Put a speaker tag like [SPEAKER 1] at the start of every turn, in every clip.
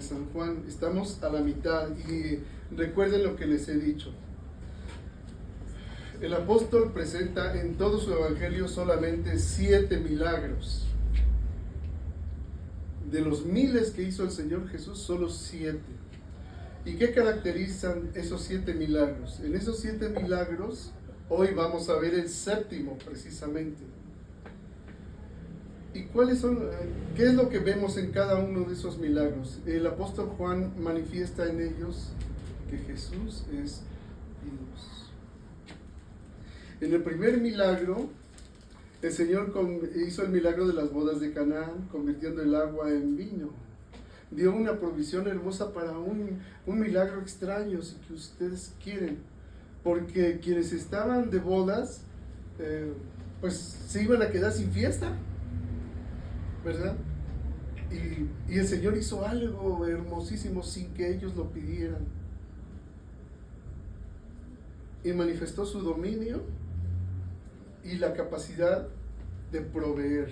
[SPEAKER 1] de San Juan. Estamos a la mitad y recuerden lo que les he dicho. El apóstol presenta en todo su evangelio solamente 7 milagros. De los miles que hizo el Señor Jesús, solo 7. ¿Y qué caracterizan esos 7 milagros? En esos 7 milagros, hoy vamos a ver el 7º precisamente. ¿Y cuáles son? ¿Qué es lo que vemos en cada uno de esos milagros? El apóstol Juan manifiesta en ellos que Jesús es Dios. En el primer milagro, el Señor hizo el milagro de las bodas de Canaán, convirtiendo el agua en vino. Dio una provisión hermosa para un milagro extraño, si que ustedes quieren. Porque quienes estaban de bodas, pues se iban a quedar sin fiesta, ¿verdad? Y el Señor hizo algo hermosísimo sin que ellos lo pidieran. Y manifestó su dominio y la capacidad de proveer.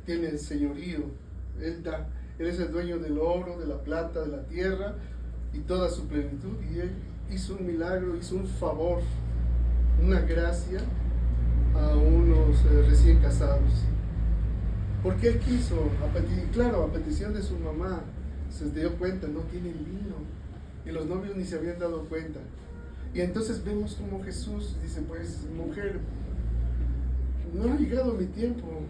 [SPEAKER 1] Tiene el señorío, Él es el dueño del oro, de la plata, de la tierra y toda su plenitud. Y Él hizo un milagro, hizo un favor, una gracia a unos recién casados. Porque Él quiso, a petición de su mamá, se dio cuenta, no tienen vino. Y los novios ni se habían dado cuenta. Y entonces vemos como Jesús dice, pues mujer, no ha llegado mi tiempo.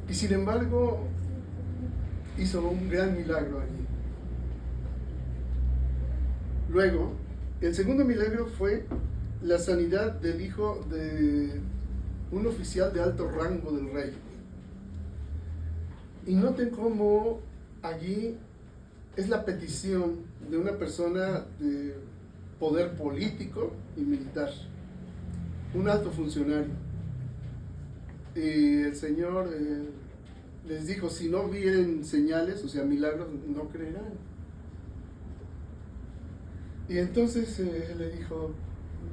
[SPEAKER 1] Y sin embargo, hizo un gran milagro allí. Luego, el segundo milagro fue la sanidad del hijo de un oficial de alto rango del rey. Y noten cómo allí es la petición de una persona de poder político y militar, un alto funcionario. Y el Señor les dijo, si no vieren señales, o sea, milagros, no creerán. Y entonces le dijo,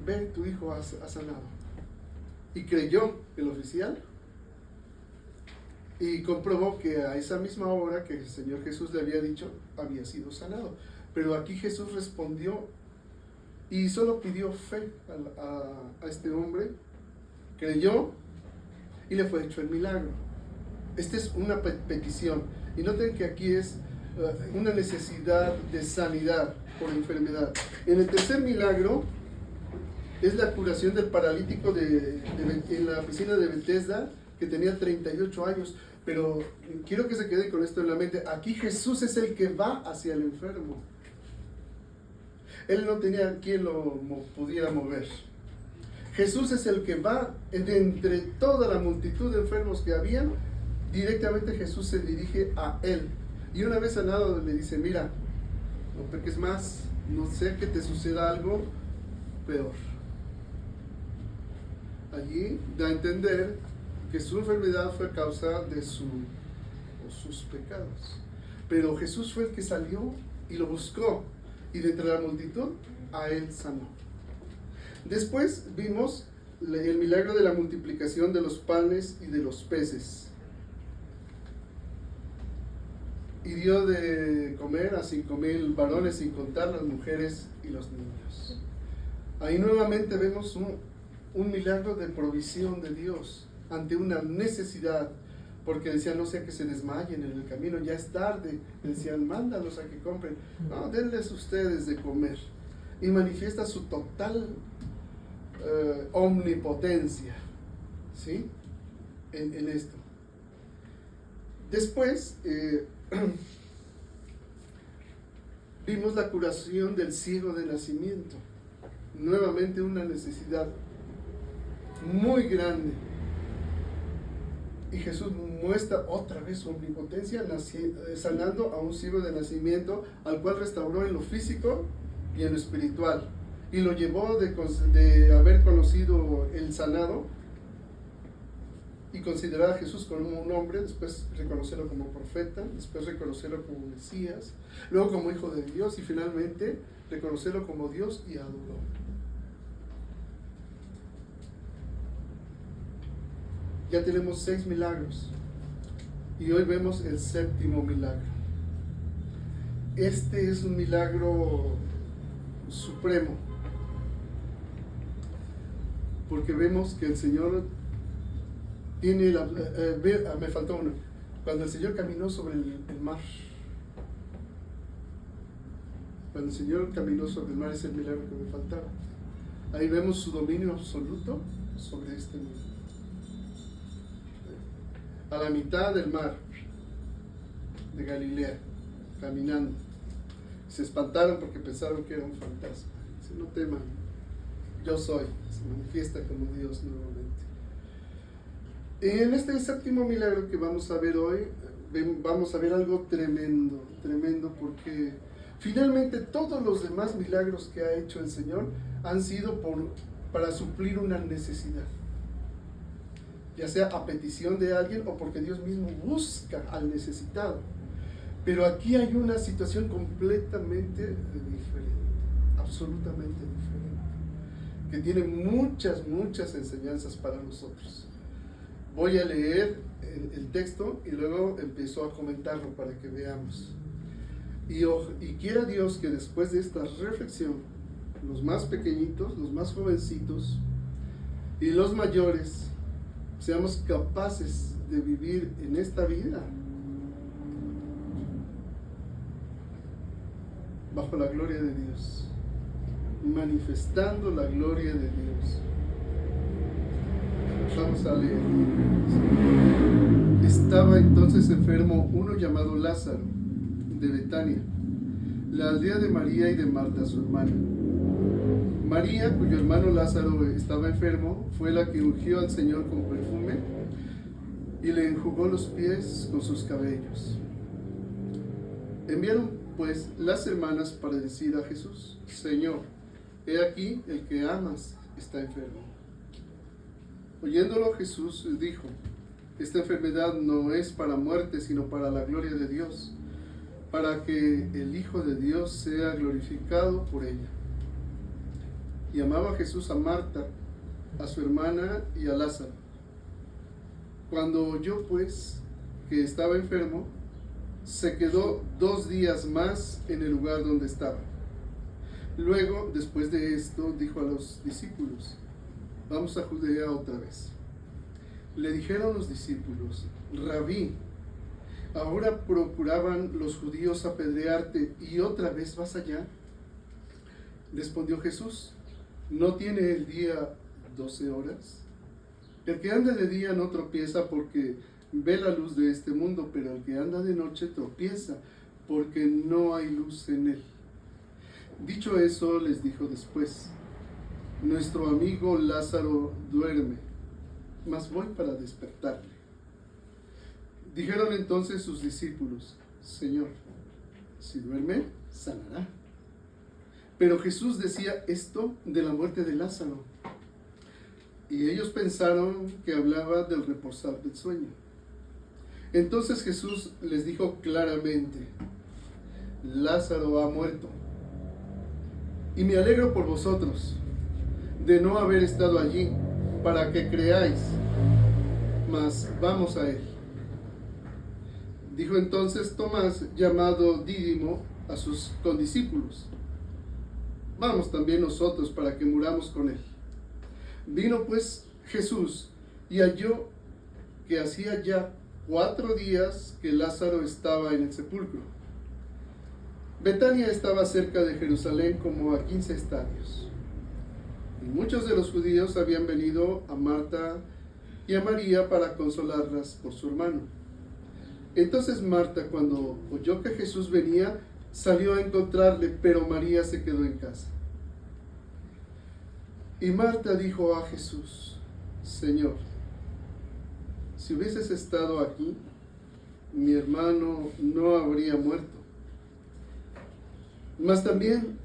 [SPEAKER 1] ve, tu hijo ha sanado. Y creyó el oficial y comprobó que a esa misma hora que el Señor Jesús le había dicho, había sido sanado. Pero aquí Jesús respondió y solo pidió fe a este hombre, creyó y le fue hecho el milagro. Esta es una petición. Y noten que aquí es una necesidad de sanidad por enfermedad. En el tercer milagro es la curación del paralítico en la piscina de Betesda, que tenía 38 años. Pero quiero que se quede con esto en la mente. Aquí Jesús es el que va hacia el enfermo. Él no tenía quien lo pudiera mover. Jesús es el que va de entre toda la multitud de enfermos que habían. Directamente Jesús se dirige a él. Y una vez sanado le dice, mira, no peques más, no sé que te suceda algo peor. Allí da a entender que su enfermedad fue a causa de sus pecados. Pero Jesús fue el que salió y lo buscó. Y de entre la multitud, a él sanó. Después vimos el milagro de la multiplicación de los panes y de los peces. Y dio de comer a 5,000 varones, sin contar las mujeres y los niños. Ahí nuevamente vemos un milagro de provisión de Dios ante una necesidad, porque decían, no sea que se desmayen en el camino, ya es tarde. Decían, mándalos a que compren. No, denles ustedes de comer. Y manifiesta su total omnipotencia, ¿sí? En esto. Después vimos la curación del ciego de nacimiento. Nuevamente una necesidad muy grande. Y Jesús muestra otra vez su omnipotencia, sanando a un ciego de nacimiento, al cual restauró en lo físico y en lo espiritual. Y lo llevó de haber conocido el sanado y considerar a Jesús como un hombre, después reconocerlo como profeta, después reconocerlo como Mesías, luego como hijo de Dios y finalmente reconocerlo como Dios y adoró. Ya tenemos 6 milagros. Y hoy vemos el séptimo milagro. Este es un milagro supremo, porque vemos que el Señor tiene me faltó uno. Cuando el Señor caminó sobre el mar. Cuando el Señor caminó sobre el mar es el milagro que me faltaba. Ahí vemos su dominio absoluto sobre este mundo. A la mitad del mar de Galilea, caminando. Se espantaron porque pensaron que era un fantasma. Dice, no teman, yo soy. Se manifiesta como Dios nuevamente. En este séptimo milagro que vamos a ver hoy, vamos a ver algo tremendo, tremendo, porque finalmente todos los demás milagros que ha hecho el Señor han sido para suplir una necesidad, ya sea a petición de alguien o porque Dios mismo busca al necesitado. Pero aquí hay una situación completamente diferente, absolutamente diferente, que tiene muchas enseñanzas para nosotros. Voy a leer el texto y luego empiezo a comentarlo para que veamos. Y quiera Dios que después de esta reflexión, los más pequeñitos, los más jovencitos y los mayores, seamos capaces de vivir en esta vida bajo la gloria de Dios, manifestando la gloria de Dios. Vamos a leer. Estaba entonces enfermo uno llamado Lázaro, de Betania, la aldea de María y de Marta, su hermana. María, cuyo hermano Lázaro estaba enfermo, fue la que ungió al Señor con perfume y le enjugó los pies con sus cabellos. Enviaron pues las hermanas para decir a Jesús, Señor, he aquí el que amas está enfermo. Oyéndolo Jesús dijo, esta enfermedad no es para muerte, sino para la gloria de Dios, para que el Hijo de Dios sea glorificado por ella. Y amaba Jesús a Marta, a su hermana y a Lázaro. Cuando oyó pues que estaba enfermo, se quedó 2 días más en el lugar donde estaba. Luego, después de esto, dijo a los discípulos, vamos a Judea otra vez. Le dijeron los discípulos, Rabí, ahora procuraban los judíos apedrearte y otra vez vas allá. Respondió Jesús, ¿no tiene el día 12 horas? El que anda de día no tropieza porque ve la luz de este mundo, pero el que anda de noche tropieza porque no hay luz en él. Dicho eso, les dijo después, nuestro amigo Lázaro duerme, mas voy para despertarle. Dijeron entonces sus discípulos, Señor, si duerme, sanará. Pero Jesús decía esto de la muerte de Lázaro, y ellos pensaron que hablaba del reposar del sueño. Entonces Jesús les dijo claramente, Lázaro ha muerto, y me alegro por vosotros de no haber estado allí, para que creáis, mas vamos a él. Dijo entonces Tomás, llamado Dídimo, a sus condiscípulos, vamos también nosotros para que muramos con él. Vino pues Jesús y halló que hacía ya 4 días que Lázaro estaba en el sepulcro. Betania estaba cerca de Jerusalén como a 15 estadios. Y muchos de los judíos habían venido a Marta y a María para consolarlas por su hermano. Entonces Marta, cuando oyó que Jesús venía, salió a encontrarle, pero María se quedó en casa. Y Marta dijo a Jesús, Señor, si hubieses estado aquí, mi hermano no habría muerto. Mas también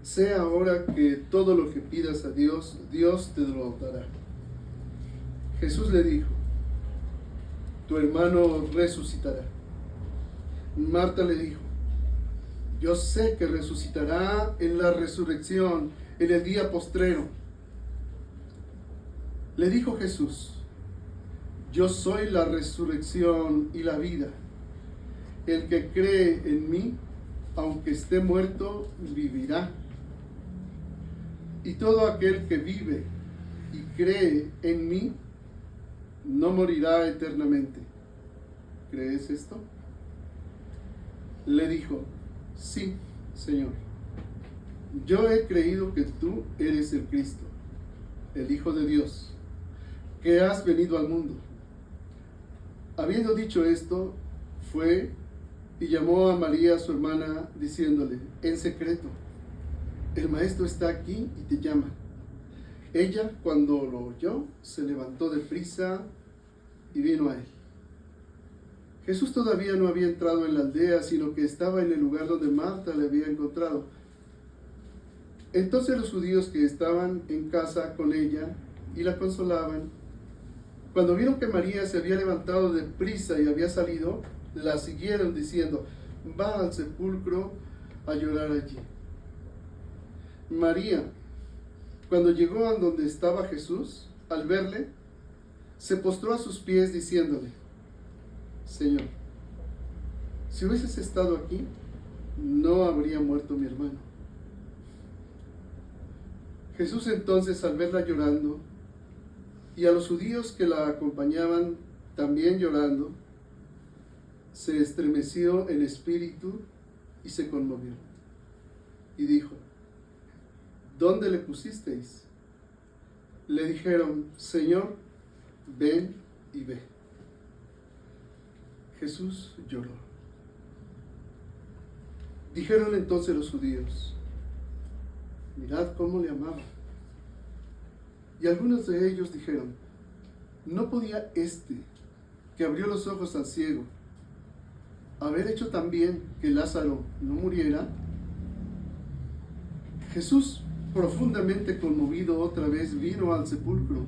[SPEAKER 1] sé ahora que todo lo que pidas a Dios, Dios te lo dará. Jesús le dijo, tu hermano resucitará. Marta le dijo, yo sé que resucitará en la resurrección, en el día postrero. Le dijo Jesús, Yo soy la resurrección y la vida. El que cree en mí, aunque esté muerto, vivirá. Y todo aquel que vive y cree en mí, no morirá eternamente. ¿Crees esto? Le dijo, sí, Señor. Yo he creído que tú eres el Cristo, el Hijo de Dios, que has venido al mundo. Habiendo dicho esto, fue y llamó a María, su hermana, diciéndole, en secreto, el Maestro está aquí y te llama. Ella, cuando lo oyó, se levantó deprisa y vino a él. Jesús todavía no había entrado en la aldea, sino que estaba en el lugar donde Marta le había encontrado. Entonces los judíos que estaban en casa con ella y la consolaban, cuando vieron que María se había levantado deprisa y había salido, la siguieron diciendo, va al sepulcro a llorar allí. María, cuando llegó a donde estaba Jesús, al verle, se postró a sus pies diciéndole, Señor, si hubieses estado aquí, no habría muerto mi hermano. Jesús entonces, al verla llorando, y a los judíos que la acompañaban también llorando, se estremeció en espíritu y se conmovió. Y dijo, ¿dónde le pusisteis? Le dijeron, Señor, ven y ve. Jesús lloró. Dijeron entonces los judíos, mirad cómo le amaba. Y algunos de ellos dijeron, ¿no podía este, que abrió los ojos al ciego, haber hecho también que Lázaro no muriera? Jesús, profundamente conmovido otra vez, vino al sepulcro.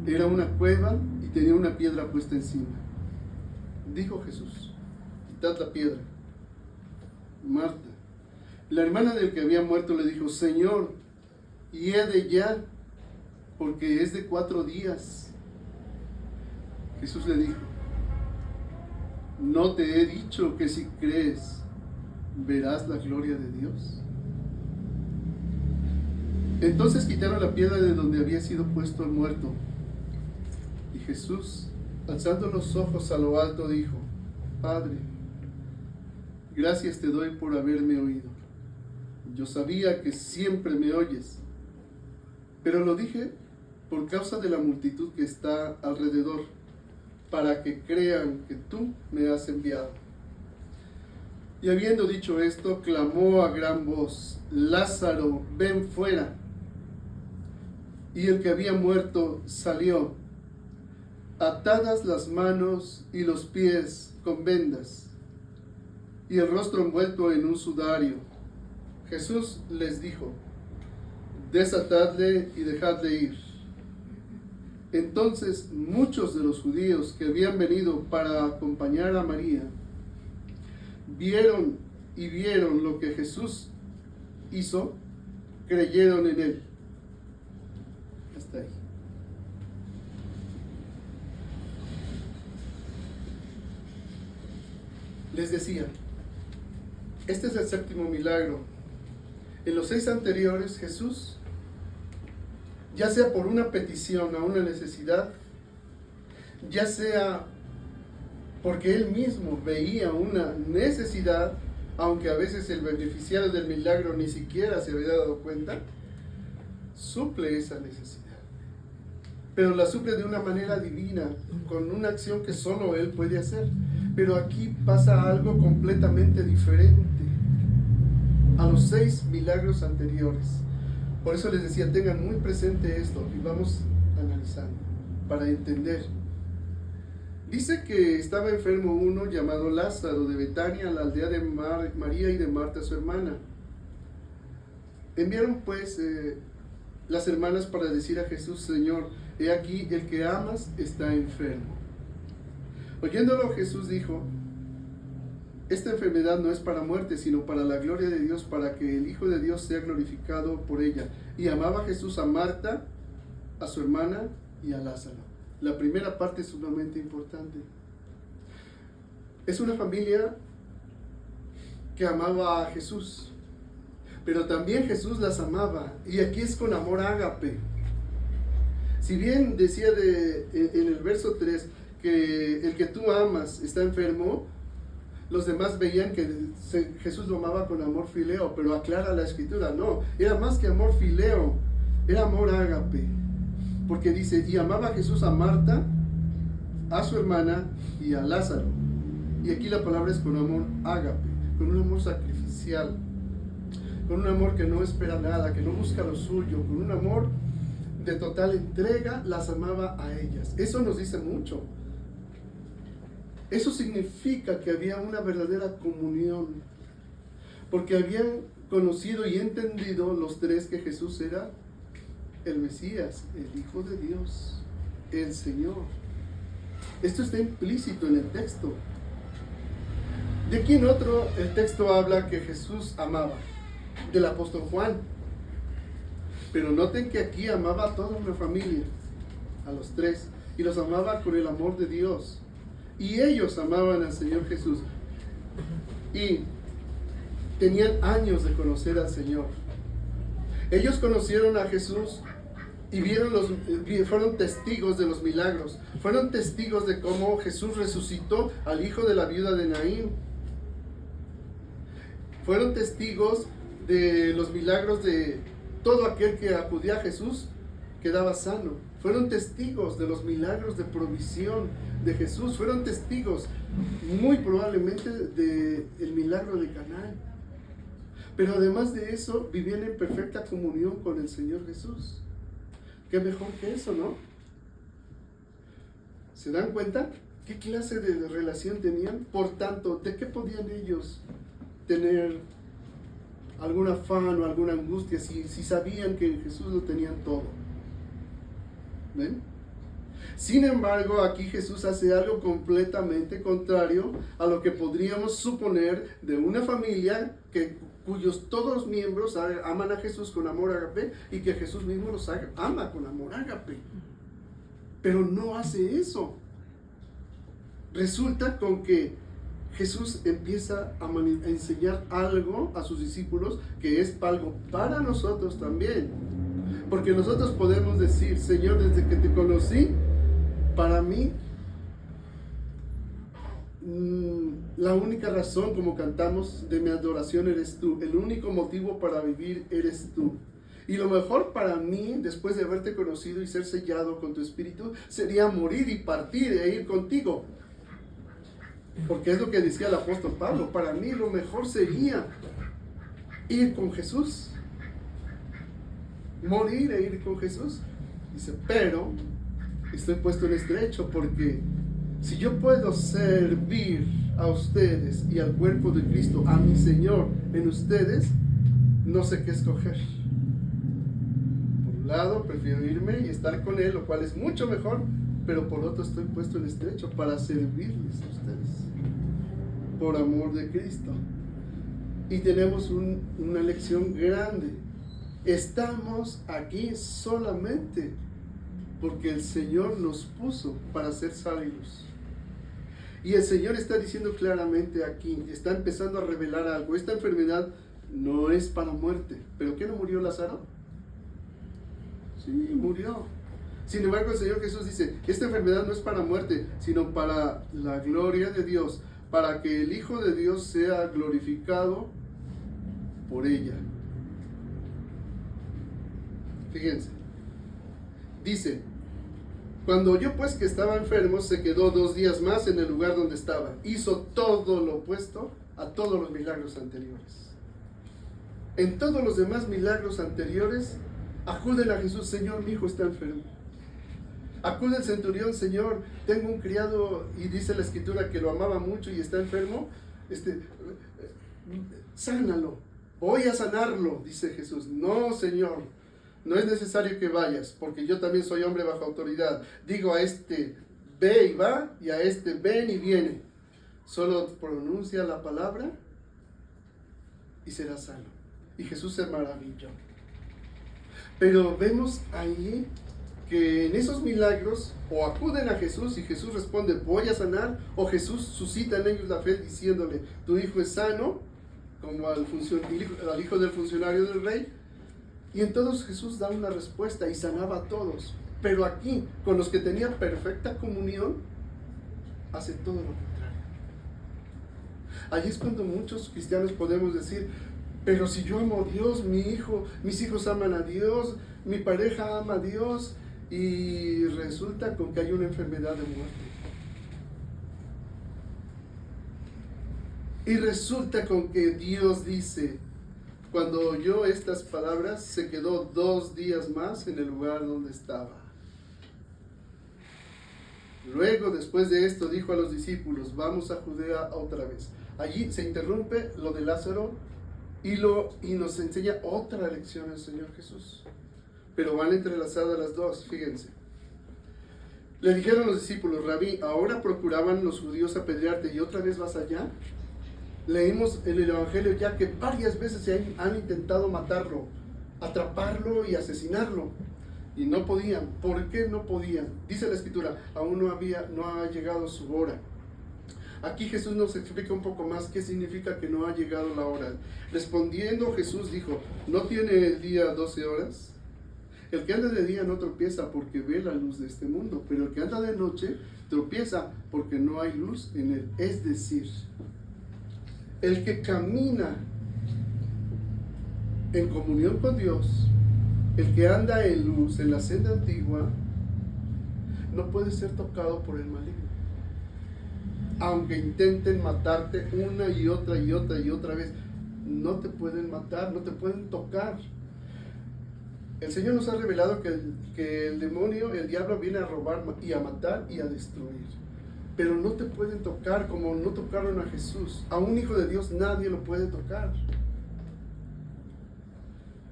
[SPEAKER 1] Era una cueva y tenía una piedra puesta encima. Dijo Jesús, quitad la piedra. Marta, la hermana del que había muerto, le dijo, Señor, hiede ya, porque es de 4 días. Jesús le dijo, ¿no te he dicho que si crees, verás la gloria de Dios? Entonces quitaron la piedra de donde había sido puesto el muerto. Y Jesús, alzando los ojos a lo alto, dijo, Padre, gracias te doy por haberme oído. Yo sabía que siempre me oyes, pero lo dije por causa de la multitud que está alrededor, para que crean que tú me has enviado. Y habiendo dicho esto, clamó a gran voz, Lázaro, ven fuera. Y el que había muerto salió, atadas las manos y los pies con vendas, y el rostro envuelto en un sudario. Jesús les dijo, desatadle y dejadle ir. Entonces muchos de los judíos que habían venido para acompañar a María, vieron lo que Jesús hizo, creyeron en él. Hasta ahí. Les decía, este es el 7º milagro. En los 6 anteriores, Jesús, ya sea por una petición a una necesidad, ya sea porque él mismo veía una necesidad, aunque a veces el beneficiario del milagro ni siquiera se había dado cuenta, suple esa necesidad. Pero la suple de una manera divina, con una acción que solo él puede hacer. Pero aquí pasa algo completamente diferente a los 6 milagros anteriores. Por eso les decía, tengan muy presente esto y vamos analizando para entender. Dice que estaba enfermo uno llamado Lázaro de Betania, la aldea de María y de Marta, su hermana. Enviaron pues las hermanas para decir a Jesús, Señor, he aquí el que amas está enfermo. Oyéndolo, Jesús dijo, esta enfermedad no es para muerte, sino para la gloria de Dios, para que el Hijo de Dios sea glorificado por ella. Y amaba Jesús a Marta, a su hermana y a Lázaro. La primera parte es sumamente importante. Es una familia que amaba a Jesús, pero también Jesús las amaba, y aquí es con amor ágape. Si bien decía en el verso 3 que el que tú amas está enfermo, los demás veían que Jesús lo amaba con amor fileo, pero aclara la escritura, no, era más que amor fileo, era amor ágape, porque dice, y amaba a Jesús a Marta, a su hermana y a Lázaro. Y aquí la palabra es con amor ágape, con un amor sacrificial, con un amor que no espera nada, que no busca lo suyo, con un amor de total entrega, las amaba a ellas. Eso nos dice mucho. Eso significa que había una verdadera comunión, porque habían conocido y entendido los tres que Jesús era el Mesías, el Hijo de Dios, el Señor. Esto está implícito en el texto. De aquí en otro, el texto habla que Jesús amaba, del apóstol Juan. Pero noten que aquí amaba a toda una familia, a los tres, y los amaba con el amor de Dios. Y ellos amaban al Señor Jesús. Y tenían años de conocer al Señor. Ellos conocieron a Jesús y fueron testigos de los milagros. Fueron testigos de cómo Jesús resucitó al hijo de la viuda de Naín. Fueron testigos de los milagros de todo aquel que acudía a Jesús quedaba sano. Fueron testigos de los milagros de provisión de Jesús. Fueron testigos muy probablemente del milagro de Caná. Pero además de eso, vivían en perfecta comunión con el Señor Jesús. ¿Qué mejor que eso, no? ¿Se dan cuenta? ¿Qué clase de relación tenían? Por tanto, ¿de qué podían ellos tener algún afán o alguna angustia si sabían que en Jesús lo tenían todo? ¿Ven? Sin embargo, aquí Jesús hace algo completamente contrario a lo que podríamos suponer de una familia cuyos todos los miembros aman a Jesús con amor ágape, y que Jesús mismo los ama con amor ágape. Pero no hace eso. Resulta con que Jesús empieza a enseñar algo a sus discípulos que es algo para nosotros también. Porque nosotros podemos decir, Señor, desde que te conocí, para mí, la única razón, como cantamos, de mi adoración eres tú. El único motivo para vivir eres tú. Y lo mejor para mí, después de haberte conocido y ser sellado con tu espíritu, sería morir y partir e ir contigo. Porque es lo que decía el apóstol Pablo. Para mí lo mejor sería ir con Jesús. Morir e ir con Jesús. Dice, pero estoy puesto en estrecho, porque si yo puedo servir a ustedes y al cuerpo de Cristo, a mi Señor en ustedes, no sé qué escoger. Por un lado, prefiero irme y estar con Él, lo cual es mucho mejor, pero por otro estoy puesto en estrecho para servirles a ustedes, por amor de Cristo. Y tenemos una lección grande. Estamos aquí solamente porque el Señor nos puso para ser sabios. Y el Señor está diciendo claramente aquí, está empezando a revelar algo. Esta enfermedad no es para muerte. ¿Pero qué no murió Lázaro? Sí, murió. Sin embargo, el Señor Jesús dice, esta enfermedad no es para muerte, sino para la gloria de Dios, para que el Hijo de Dios sea glorificado por ella. Fíjense, dice, cuando oyó pues que estaba enfermo, se quedó 2 días más en el lugar donde estaba. Hizo todo lo opuesto a todos los milagros anteriores. En todos los demás milagros anteriores, acuden a Jesús, Señor, mi hijo está enfermo. Acude el centurión, Señor, tengo un criado, y dice la escritura que lo amaba mucho y está enfermo, sánalo, voy a sanarlo, dice Jesús. No, Señor, no es necesario que vayas, porque yo también soy hombre bajo autoridad. Digo a este, ve y va, y a este, ven y viene. Solo pronuncia la palabra y será sano. Y Jesús se maravilló. Pero vemos ahí que en esos milagros o acuden a Jesús y Jesús responde, voy a sanar, o Jesús suscita en ellos la fe diciéndole, tu hijo es sano, como al hijo del funcionario del rey, y entonces Jesús da una respuesta y sanaba a todos. Pero aquí, con los que tenían perfecta comunión, hace todo lo contrario. Allí es cuando muchos cristianos podemos decir, pero si yo amo a Dios, mis hijos aman a Dios, mi pareja ama a Dios, y resulta con que hay una enfermedad de muerte. Y resulta con que Dios dice, cuando oyó estas palabras, se quedó 2 días más en el lugar donde estaba. Luego, después de esto, dijo a los discípulos, vamos a Judea otra vez. Allí se interrumpe lo de Lázaro y nos enseña otra lección el Señor Jesús. Pero van entrelazadas las dos, fíjense. Le dijeron los discípulos, Rabí, ahora procuraban los judíos apedrearte y otra vez vas allá. Leímos en el Evangelio ya que varias veces han intentado matarlo, atraparlo y asesinarlo. Y no podían. ¿Por qué no podían? Dice la Escritura, aún no ha llegado su hora. Aquí Jesús nos explica un poco más qué significa que no ha llegado la hora. Respondiendo Jesús dijo, ¿no tiene el día 12 horas? El que anda de día no tropieza porque ve la luz de este mundo, pero el que anda de noche tropieza porque no hay luz en él. Es decir, el que camina en comunión con Dios, el que anda en luz, en la senda antigua, no puede ser tocado por el maligno. Aunque intenten matarte una y otra y otra y otra vez, no te pueden matar, no te pueden tocar. El Señor nos ha revelado que el demonio, el diablo, viene a robar y a matar y a destruir. Pero no te pueden tocar como no tocaron a Jesús. A un hijo de Dios nadie lo puede tocar.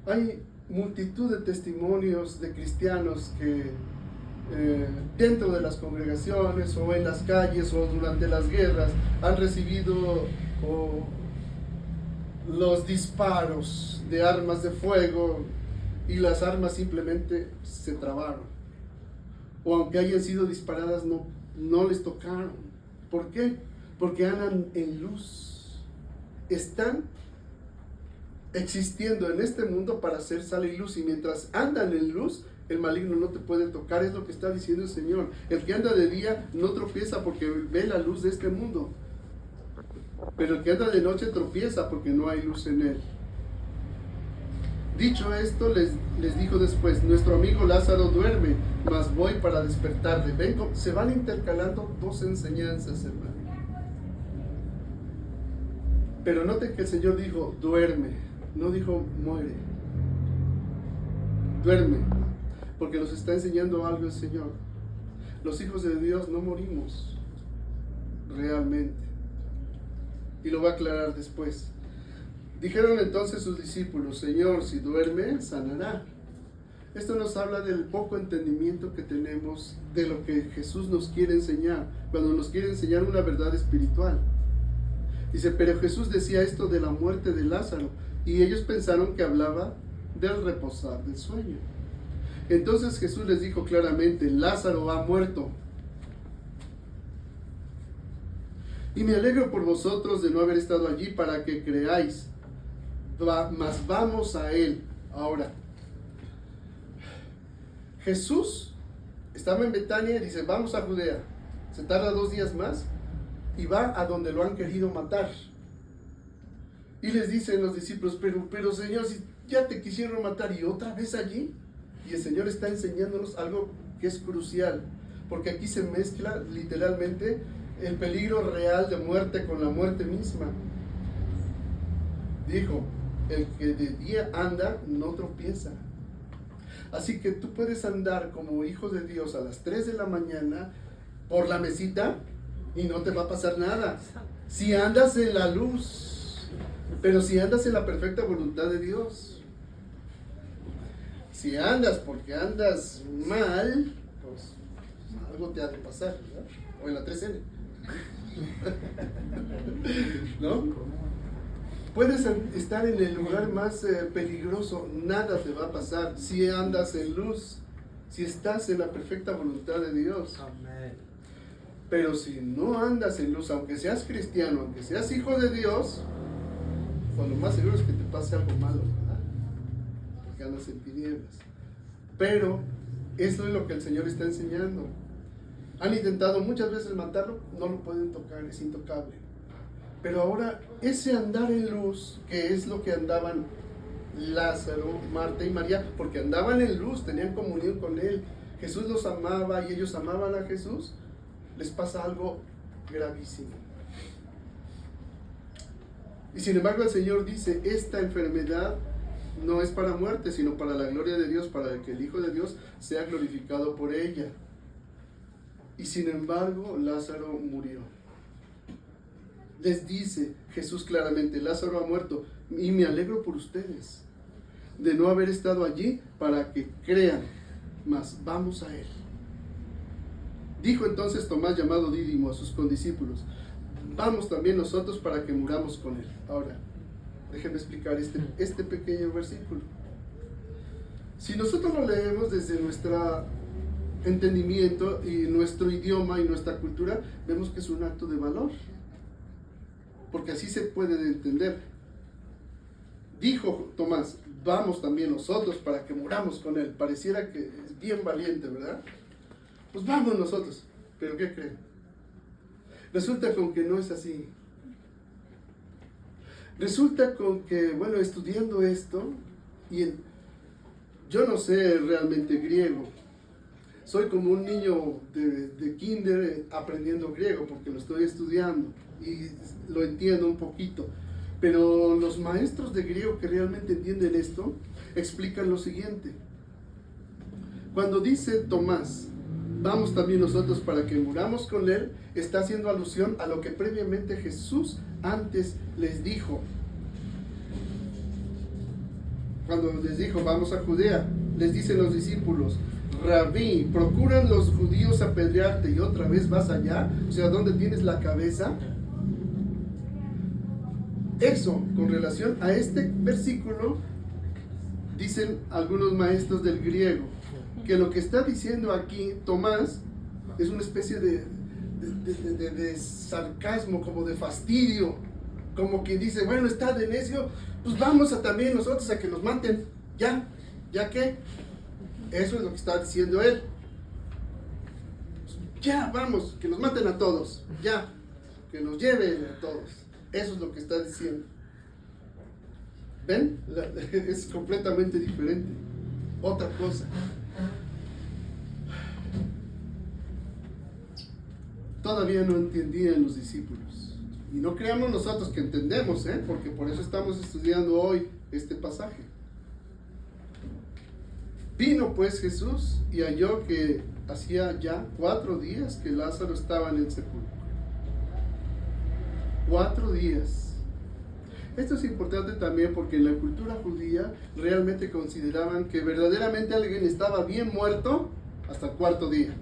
[SPEAKER 1] Hay multitud de testimonios de cristianos que dentro de las congregaciones o en las calles o durante las guerras han recibido los disparos de armas de fuego y las armas simplemente se trabaron, o aunque hayan sido disparadas no les tocaron. ¿Por qué? Porque andan en luz, están existiendo en este mundo para hacer sal y luz, y mientras andan en luz, el maligno no te puede tocar. Es lo que está diciendo el Señor. El que anda de día no tropieza porque ve la luz de este mundo, pero el que anda de noche tropieza porque no hay luz en él. Dicho esto, les dijo después, nuestro amigo Lázaro duerme, mas voy para despertarle. Ven, se van intercalando dos enseñanzas, hermano. Pero noten que el Señor dijo, duerme, no dijo, muere. Duerme, porque nos está enseñando algo el Señor. Los hijos de Dios no morimos realmente. Y lo va a aclarar después. Dijeron entonces sus discípulos, Señor, si duerme, sanará. Esto nos habla del poco entendimiento que tenemos de lo que Jesús nos quiere enseñar, cuando nos quiere enseñar una verdad espiritual. Dice, pero Jesús decía esto de la muerte de Lázaro, y ellos pensaron que hablaba del reposar del sueño. Entonces Jesús les dijo claramente, Lázaro ha muerto. Y me alegro por vosotros de no haber estado allí para que creáis. Mas vamos a él. Ahora, Jesús estaba en Betania y dice, vamos a Judea. Se tarda 2 días más y va a donde lo han querido matar. Y les dicen los discípulos, pero Señor, si ya te quisieron matar y otra vez allí. Y el Señor está enseñándonos algo que es crucial, porque aquí se mezcla literalmente el peligro real de muerte con la muerte misma. Dijo, el que de día anda no tropieza. Así que tú puedes andar como hijo de Dios a las 3 de la mañana por la mesita y no te va a pasar nada. Si andas en la luz, pero si andas en la perfecta voluntad de Dios. Si andas porque andas mal, pues algo te ha de pasar, ¿verdad? O en la 3N. ¿No? Puedes estar en el lugar más peligroso, nada te va a pasar si andas en luz, si estás en la perfecta voluntad de Dios.
[SPEAKER 2] Amén.
[SPEAKER 1] Pero si no andas en luz, aunque seas cristiano, aunque seas hijo de Dios, pues lo más seguro es que te pase algo malo, ¿verdad? Porque andas en tinieblas. Pero eso es lo que el Señor está enseñando. Han intentado muchas veces matarlo, no lo pueden tocar, es intocable. Pero ahora ese andar en luz, que es lo que andaban Lázaro, Marta y María, porque andaban en luz, tenían comunión con Él, Jesús los amaba y ellos amaban a Jesús, les pasa algo gravísimo. Y sin embargo el Señor dice, esta enfermedad no es para muerte, sino para la gloria de Dios, para que el Hijo de Dios sea glorificado por ella. Y sin embargo Lázaro murió. Les dice Jesús claramente, Lázaro ha muerto, y me alegro por ustedes de no haber estado allí para que crean, mas vamos a él. Dijo entonces Tomás, llamado Dídimo, a sus condiscípulos, vamos también nosotros para que muramos con él. Ahora, déjenme explicar este pequeño versículo. Si nosotros lo leemos desde nuestro entendimiento y nuestro idioma y nuestra cultura, vemos que es un acto de valor, porque así se puede entender. Dijo Tomás, vamos también nosotros para que muramos con él. Pareciera que es bien valiente, ¿verdad? Pues vamos nosotros. ¿Pero qué creen? Resulta con que no es así. Resulta con que, bueno, estudiando esto, yo no sé realmente griego. Soy como un niño de kinder aprendiendo griego porque lo estoy estudiando y lo entiendo un poquito. Pero los maestros de griego que realmente entienden esto explican lo siguiente. Cuando dice Tomás, vamos también nosotros para que muramos con él, está haciendo alusión a lo que previamente Jesús antes les dijo. Cuando les dijo, vamos a Judea, les dicen los discípulos, Rabí, ¿procuran los judíos apedrearte y otra vez vas allá? O sea, ¿dónde tienes la cabeza? Eso, con relación a este versículo, dicen algunos maestros del griego, que lo que está diciendo aquí Tomás es una especie de sarcasmo, como de fastidio, como que dice, bueno, está de necio, pues vamos a también nosotros a que nos maten, ya que, eso es lo que está diciendo él, ya vamos, que nos maten a todos, ya, que nos lleven a todos, eso es lo que está diciendo. ¿Ven? Es completamente diferente, otra cosa. Todavía no entendían los discípulos. Y no creamos nosotros que entendemos, porque por eso estamos estudiando hoy este pasaje. Vino pues Jesús y halló que hacía ya 4 días que Lázaro estaba en el sepulcro. 4 días. Esto es importante también porque en la cultura judía realmente consideraban que verdaderamente alguien estaba bien muerto hasta el 4.º día.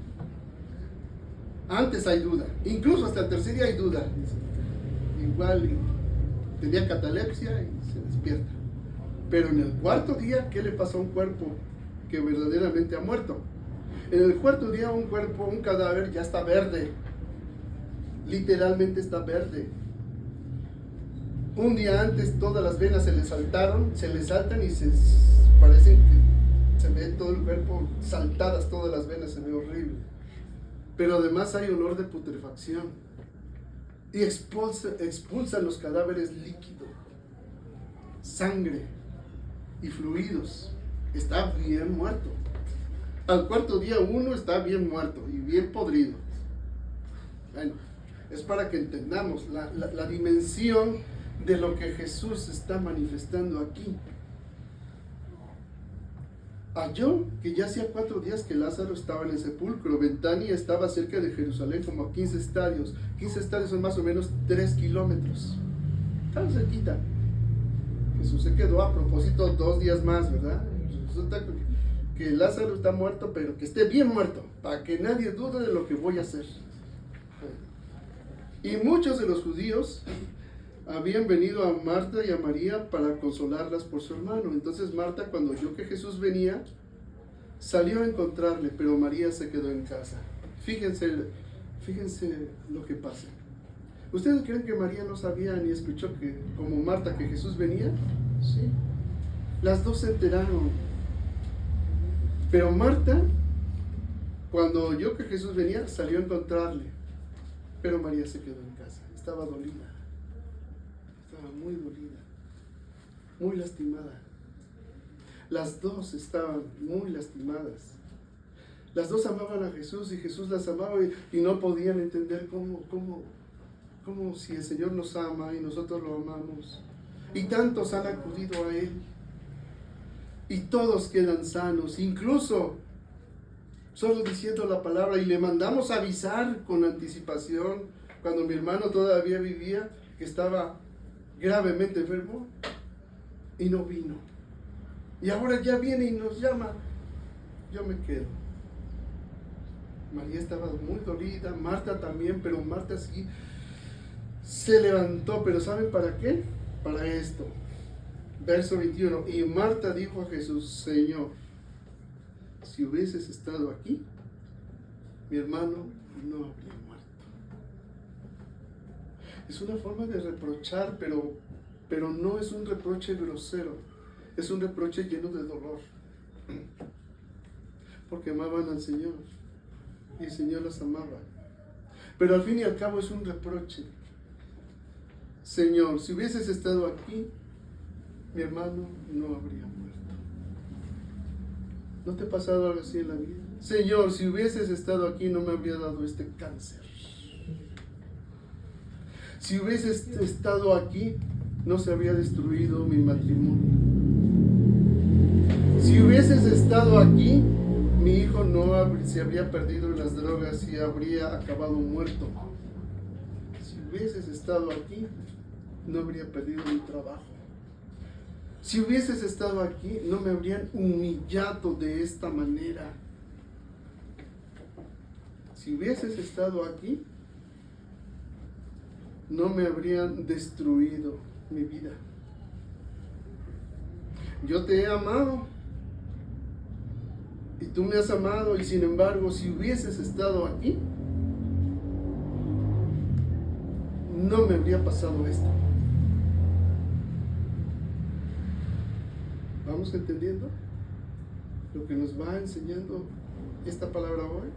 [SPEAKER 1] Antes hay duda, incluso hasta el 3.er día hay duda. Igual tenía catalepsia y se despierta. Pero en el 4.º día, ¿qué le pasó a un cuerpo que verdaderamente ha muerto? En el 4.º día un cuerpo, un cadáver ya está verde. Literalmente está verde. Un día antes todas las venas se le saltan y parecen que se ve todo el cuerpo saltadas, todas las venas, se ve horrible. Pero además hay olor de putrefacción y expulsan los cadáveres líquido, sangre y fluidos. Está bien muerto. Al 4.º día uno está bien muerto y bien podrido. Bueno, es para que entendamos la dimensión de lo que Jesús está manifestando aquí. Halló que ya hacía 4 días que Lázaro estaba en el sepulcro. Betania estaba cerca de Jerusalén, como a 15 estadios. 15 estadios son más o menos 3 kilómetros. Tan cerquita. Jesús se quedó a propósito 2 días más, ¿verdad? Resulta que Lázaro está muerto, pero que esté bien muerto, para que nadie dude de lo que voy a hacer. Y muchos de los judíos habían venido a Marta y a María para consolarlas por su hermano. Entonces Marta, cuando oyó que Jesús venía, salió a encontrarle, pero María se quedó en casa. Fíjense lo que pasa. ¿Ustedes creen que María no sabía ni escuchó que, como Marta, que Jesús venía? Sí. Las dos se enteraron. Pero Marta, cuando oyó que Jesús venía, salió a encontrarle. Pero María se quedó en casa. Estaba dolida. Estaba muy dolida. Muy lastimada. Las dos estaban muy lastimadas. Las dos amaban a Jesús y Jesús las amaba y no podían entender cómo si el Señor nos ama y nosotros lo amamos. Y tantos han acudido a Él. Y todos quedan sanos, incluso solo diciendo la palabra, y le mandamos avisar con anticipación cuando mi hermano todavía vivía, que estaba gravemente enfermo y no vino. Y ahora ya viene y nos llama. Yo me quedo. María estaba muy dolida, Marta también, pero Marta sí se levantó. ¿Pero saben para qué? Para esto. Verso 21. Y Marta dijo a Jesús: Señor, si hubieses estado aquí, mi hermano no habría muerto. Es una forma de reprochar, pero no es un reproche grosero. Es un reproche lleno de dolor. Porque amaban al Señor. Y el Señor las amaba. Pero al fin y al cabo es un reproche. Señor, si hubieses estado aquí, mi hermano no habría muerto. ¿No te ha pasado algo así en la vida? Señor, si hubieses estado aquí, no me habría dado este cáncer. Si hubieses estado aquí, no se habría destruido mi matrimonio. Si hubieses estado aquí, mi hijo no se habría perdido en las drogas y habría acabado muerto. Si hubieses estado aquí, no habría perdido mi trabajo. Si hubieses estado aquí, no me habrían humillado de esta manera. Si hubieses estado aquí, no me habrían destruido mi vida. Yo te he amado y tú me has amado, y sin embargo, si hubieses estado aquí, no me habría pasado esto. ¿Vamos entendiendo lo que nos va enseñando esta palabra hoy?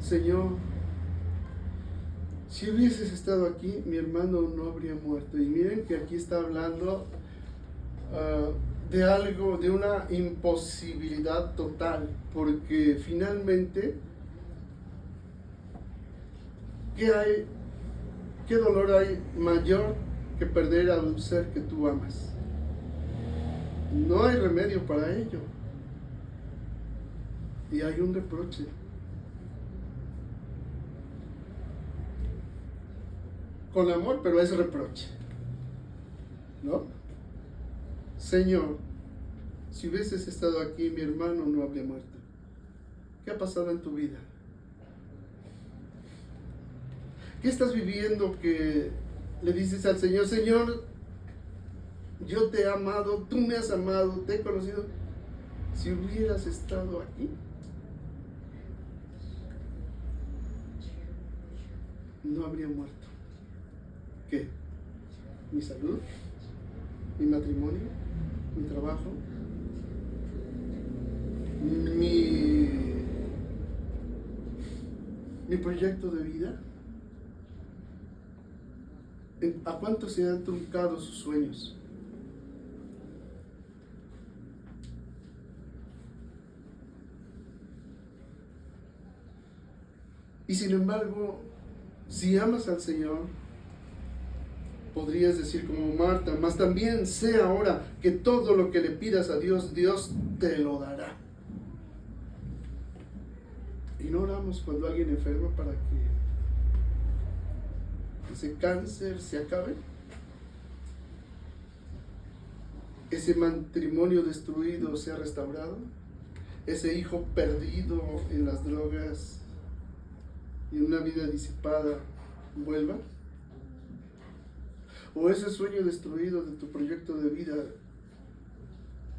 [SPEAKER 1] Señor, si hubieses estado aquí, mi hermano no habría muerto. Y miren que aquí está hablando de algo, de una imposibilidad total, porque finalmente, ¿qué dolor hay mayor que perder a un ser que tú amas? No hay remedio para ello. Y hay un reproche. Con amor, pero es reproche. ¿No? Señor, si hubieses estado aquí, mi hermano no habría muerto. ¿Qué ha pasado en tu vida? ¿Qué estás viviendo que le dices al Señor: Señor, yo te he amado, tú me has amado, te he conocido? Si hubieras estado aquí, no habría muerto. ¿Qué? ¿Mi salud? ¿Mi matrimonio? ¿Mi trabajo? ¿Mi proyecto de vida? ¿A cuántos se han truncado sus sueños? Y sin embargo, si amas al Señor, podrías decir como Marta: mas también sé ahora que todo lo que le pidas a Dios, Dios te lo dará. Y no oramos cuando alguien enferma para que ese cáncer se acabe, ese matrimonio destruido sea restaurado, ese hijo perdido en las drogas y una vida disipada vuelva, o ese sueño destruido de tu proyecto de vida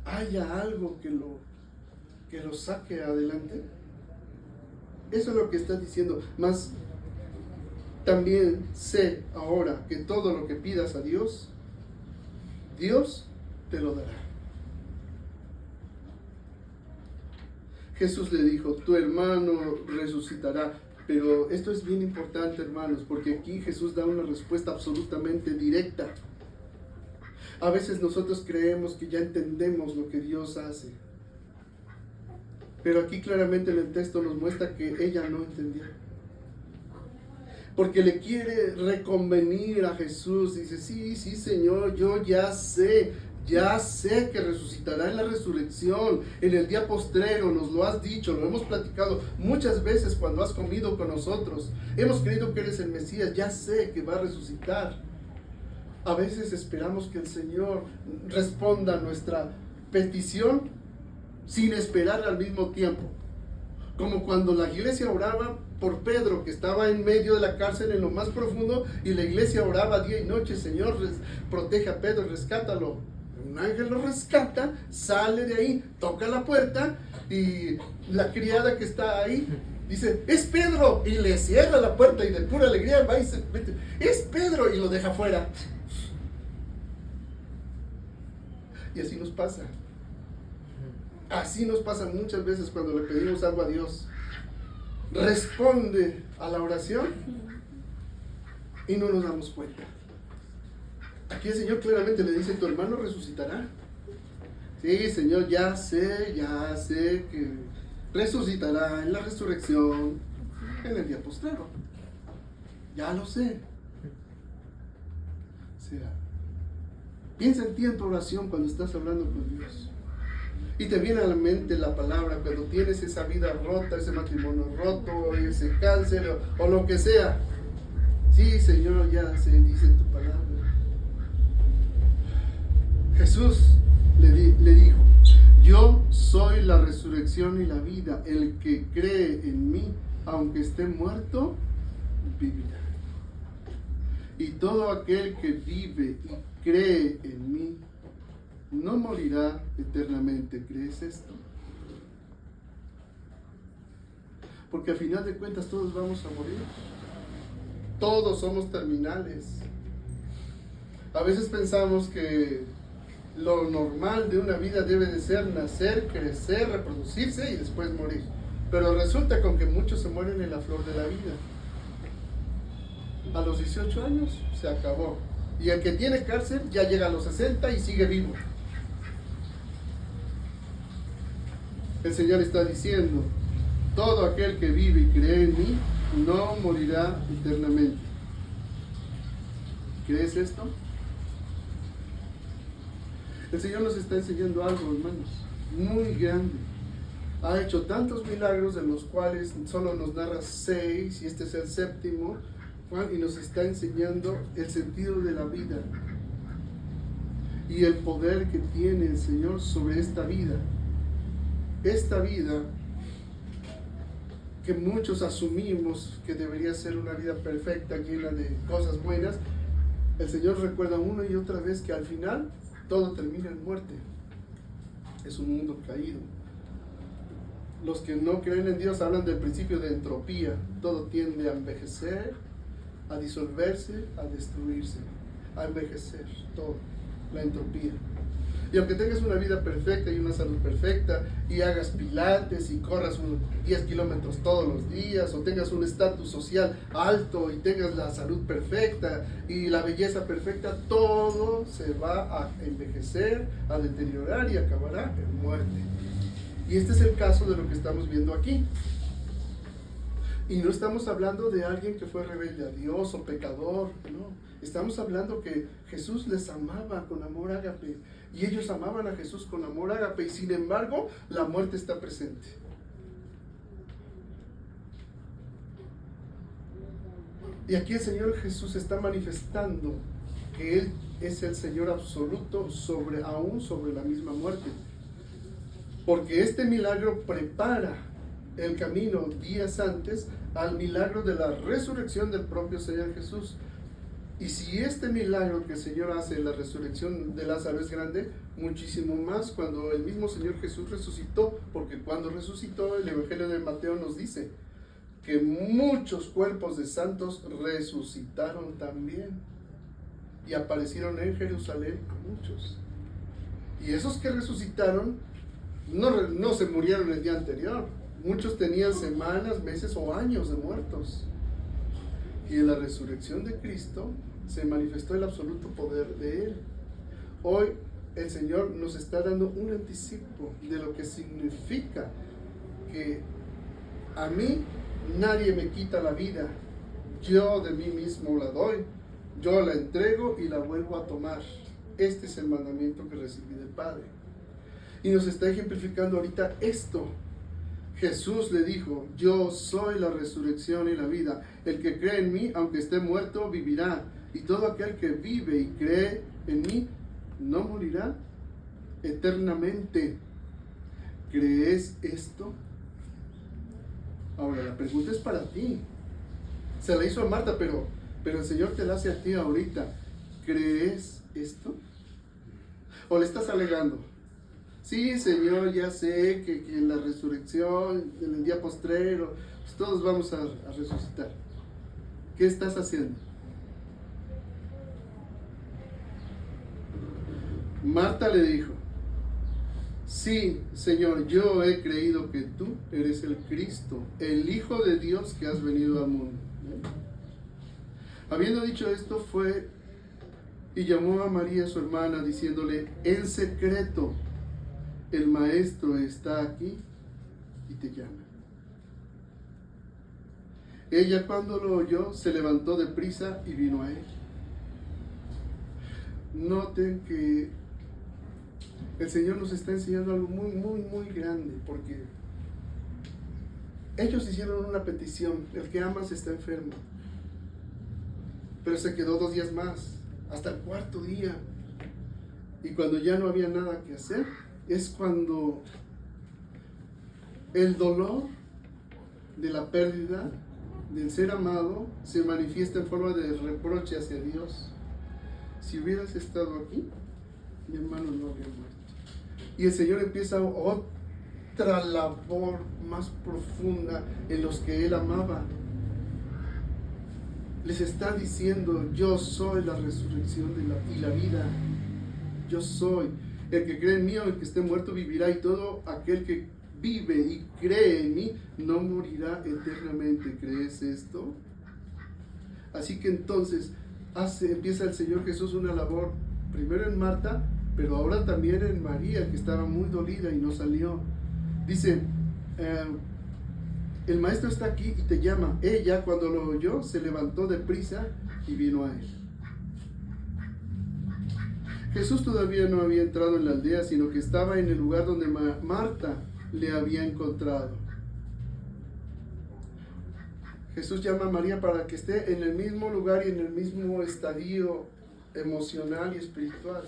[SPEAKER 1] haya algo que que lo saque adelante. Eso es lo que está diciendo. Mas también sé ahora que todo lo que pidas a Dios, Dios te lo dará. Jesús le dijo, tu hermano resucitará. Pero esto es bien importante, hermanos, porque aquí Jesús da una respuesta absolutamente directa. A veces nosotros creemos que ya entendemos lo que Dios hace. Pero aquí claramente en el texto nos muestra que ella no entendía. Porque le quiere reconvenir a Jesús. Dice, sí, Señor, yo ya sé que resucitará en la resurrección, en el día postrero, nos lo has dicho, lo hemos platicado muchas veces cuando has comido con nosotros. Hemos creído que eres el Mesías, ya sé que va a resucitar. A veces esperamos que el Señor responda a nuestra petición sin esperar al mismo tiempo. Como cuando la iglesia oraba por Pedro, que estaba en medio de la cárcel en lo más profundo, y la iglesia oraba día y noche, Señor, protege a Pedro, rescátalo. Un ángel lo rescata, sale de ahí, toca la puerta, y la criada que está ahí dice, es Pedro, y le cierra la puerta, y de pura alegría va y se mete, es Pedro, y lo deja fuera. Y así nos pasa. Así nos pasa muchas veces cuando le pedimos algo a Dios. Responde a la oración y no nos damos cuenta. Aquí el Señor claramente le dice, tu hermano resucitará. Sí, Señor, ya sé que resucitará en la resurrección, en el día postrero. Ya lo sé. O sea, piensa en ti en tu oración cuando estás hablando con Dios. Y te viene a la mente la palabra cuando tienes esa vida rota, ese matrimonio roto, ese cáncer o lo que sea. Sí, Señor, ya se dice en tu palabra. Jesús le dijo, yo soy la resurrección y la vida. El que cree en mí, aunque esté muerto, vivirá. Y todo aquel que vive y cree en mí, no morirá eternamente. ¿Crees esto? Porque al final de cuentas todos vamos a morir. Todos somos terminales. A veces pensamos que lo normal de una vida debe de ser nacer, crecer, reproducirse y después morir. Pero resulta con que muchos se mueren en la flor de la vida. A los 18 años se acabó. Y el que tiene cáncer ya llega a los 60 y sigue vivo. El Señor está diciendo, todo aquel que vive y cree en mí no morirá eternamente. ¿Crees esto? El Señor nos está enseñando algo, hermanos, muy grande. Ha hecho tantos milagros, de los cuales solo nos narra 6, y este es el 7º, y nos está enseñando el sentido de la vida y el poder que tiene el Señor sobre esta vida. Esta vida que muchos asumimos que debería ser una vida perfecta, llena de cosas buenas, el Señor recuerda una y otra vez que al final todo termina en muerte. Es un mundo caído. Los que no creen en Dios hablan del principio de entropía. Todo tiende a envejecer, a disolverse, a destruirse, a envejecer, todo, la entropía. Y aunque tengas una vida perfecta y una salud perfecta, y hagas pilates y corras 10 kilómetros todos los días, o tengas un estatus social alto y tengas la salud perfecta y la belleza perfecta, todo se va a envejecer, a deteriorar y acabará en muerte. Y este es el caso de lo que estamos viendo aquí. Y no estamos hablando de alguien que fue rebelde a Dios o pecador, no. Estamos hablando que Jesús les amaba con amor ágape. Y ellos amaban a Jesús con amor ágape. Y sin embargo, la muerte está presente. Y aquí el Señor Jesús está manifestando que Él es el Señor absoluto aún sobre la misma muerte. Porque este milagro prepara el camino días antes al milagro de la resurrección del propio Señor Jesús. Y si este milagro que el Señor hace en la resurrección de Lázaro es grande, muchísimo más cuando el mismo Señor Jesús resucitó, porque cuando resucitó, el Evangelio de Mateo nos dice que muchos cuerpos de santos resucitaron también y aparecieron en Jerusalén a muchos. Y esos que resucitaron no se murieron el día anterior, muchos tenían semanas, meses o años de muertos. Y en la resurrección de Cristo se manifestó el absoluto poder de Él. Hoy el Señor nos está dando un anticipo de lo que significa que a mí nadie me quita la vida, yo de mí mismo la doy, yo la entrego y la vuelvo a tomar. Este es el mandamiento que recibí del Padre. Y nos está ejemplificando ahorita esto. Jesús le dijo: yo soy la resurrección y la vida. El que cree en mí, aunque esté muerto, vivirá. Y todo aquel que vive y cree en mí, no morirá eternamente. ¿Crees esto? Ahora, la pregunta es para ti. Se la hizo a Marta, pero el Señor te la hace a ti ahorita. ¿Crees esto? ¿O le estás alegando? Sí, Señor, ya sé que en la resurrección, en el día postrero, pues todos vamos a resucitar. ¿Qué estás haciendo? Marta le dijo: sí, Señor, yo he creído que tú eres el Cristo, el Hijo de Dios que has venido al mundo. Habiendo dicho esto, fue y llamó a María, su hermana, diciéndole en secreto: el Maestro está aquí y te llama. Ella, cuando lo oyó, se levantó deprisa y vino a él. Noten que el Señor nos está enseñando algo muy, muy, muy grande, porque ellos hicieron una petición: el que amas está enfermo. Pero se quedó 2 días más, hasta el 4.º día. Y cuando ya no había nada que hacer, es cuando el dolor de la pérdida del ser amado se manifiesta en forma de reproche hacia Dios. Si hubieras estado aquí, mi hermano no habría muerto. Y el Señor empieza otra labor más profunda en los que Él amaba. Les está diciendo: yo soy la resurrección y la vida. Yo soy. El que cree en mí, o el que esté muerto, vivirá. Y todo aquel que vive y cree en mí no morirá eternamente. ¿Crees esto? Así que entonces empieza el Señor Jesús una labor, primero en Marta, pero ahora también en María, que estaba muy dolida y no salió. Dice: el Maestro está aquí y te llama. Ella, cuando lo oyó, se levantó deprisa y vino a él. Jesús todavía no había entrado en la aldea, sino que estaba en el lugar donde Marta le había encontrado. Jesús llama a María para que esté en el mismo lugar y en el mismo estadio emocional y espiritual.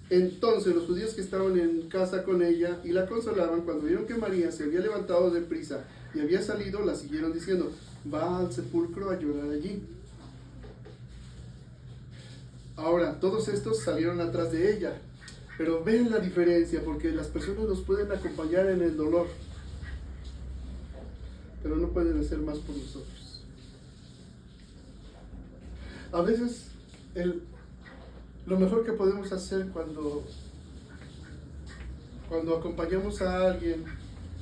[SPEAKER 1] Entonces los judíos que estaban en casa con ella y la consolaban, cuando vieron que María se había levantado de prisa y había salido, la siguieron diciendo: va al sepulcro a llorar allí. Ahora, todos estos salieron atrás de ella, pero ven la diferencia, porque las personas nos pueden acompañar en el dolor, pero no pueden hacer más por nosotros. A veces lo mejor que podemos hacer cuando acompañamos a alguien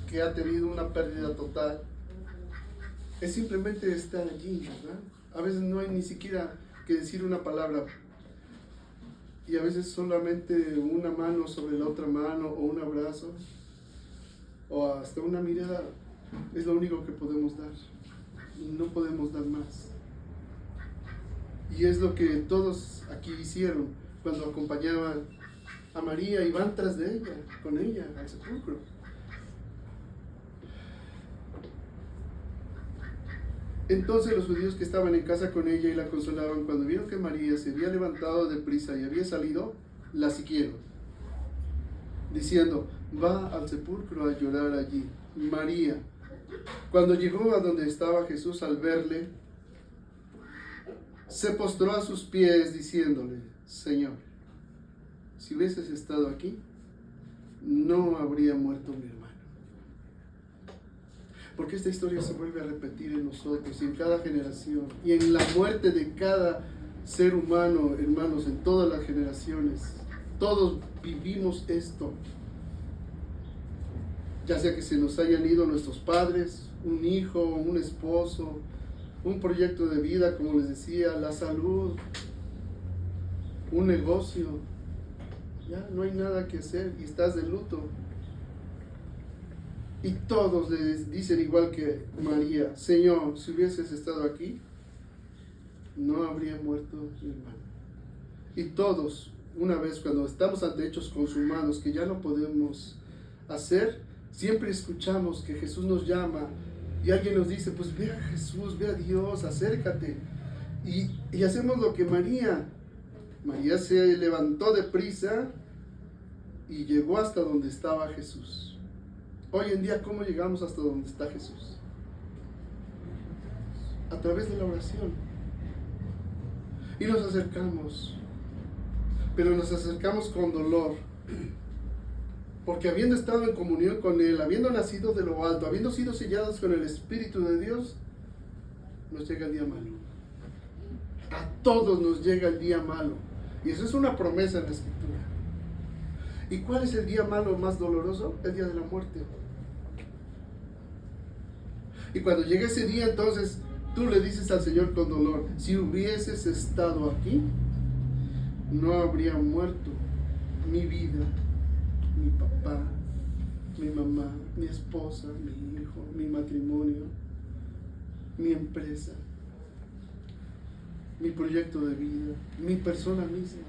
[SPEAKER 1] que ha tenido una pérdida total es simplemente estar allí, ¿verdad? A veces no hay ni siquiera que decir una palabra, y a veces solamente una mano sobre la otra mano, o un abrazo, o hasta una mirada, es lo único que podemos dar, y no podemos dar más. Y es lo que todos aquí hicieron cuando acompañaban a María y van tras de ella, con ella, al sepulcro. Entonces los judíos que estaban en casa con ella y la consolaban, cuando vieron que María se había levantado de prisa y había salido, la siguieron, diciendo: va al sepulcro a llorar allí. María, cuando llegó a donde estaba Jesús, al verle, se postró a sus pies diciéndole: Señor, si hubieses estado aquí, no habría muerto mi hermano. Porque esta historia se vuelve a repetir en nosotros y en cada generación, y en la muerte de cada ser humano, hermanos, en todas las generaciones. Todos vivimos esto. Ya sea que se nos hayan ido nuestros padres, un hijo, un esposo, un proyecto de vida, como les decía, la salud, un negocio. Ya no hay nada que hacer y estás de luto. Y todos les dicen igual que María: Señor, si hubieses estado aquí, no habría muerto mi hermano. Y todos, una vez cuando estamos ante hechos consumados que ya no podemos hacer, siempre escuchamos que Jesús nos llama y alguien nos dice: pues ve a Jesús, ve a Dios, acércate. Y hacemos lo que María se levantó deprisa y llegó hasta donde estaba Jesús. Hoy en día, ¿cómo llegamos hasta donde está Jesús? A través de la oración. Y nos acercamos, pero nos acercamos con dolor, porque habiendo estado en comunión con Él, habiendo nacido de lo alto, habiendo sido sellados con el Espíritu de Dios, nos llega el día malo. A todos nos llega el día malo, y eso es una promesa en la Escritura. ¿Y cuál es el día malo más doloroso? El día de la muerte. Y cuando llega ese día, entonces tú le dices al Señor con dolor: si hubieses estado aquí, no habría muerto mi vida, mi papá, mi mamá, mi esposa, mi hijo, mi matrimonio, mi empresa, mi proyecto de vida, mi persona misma.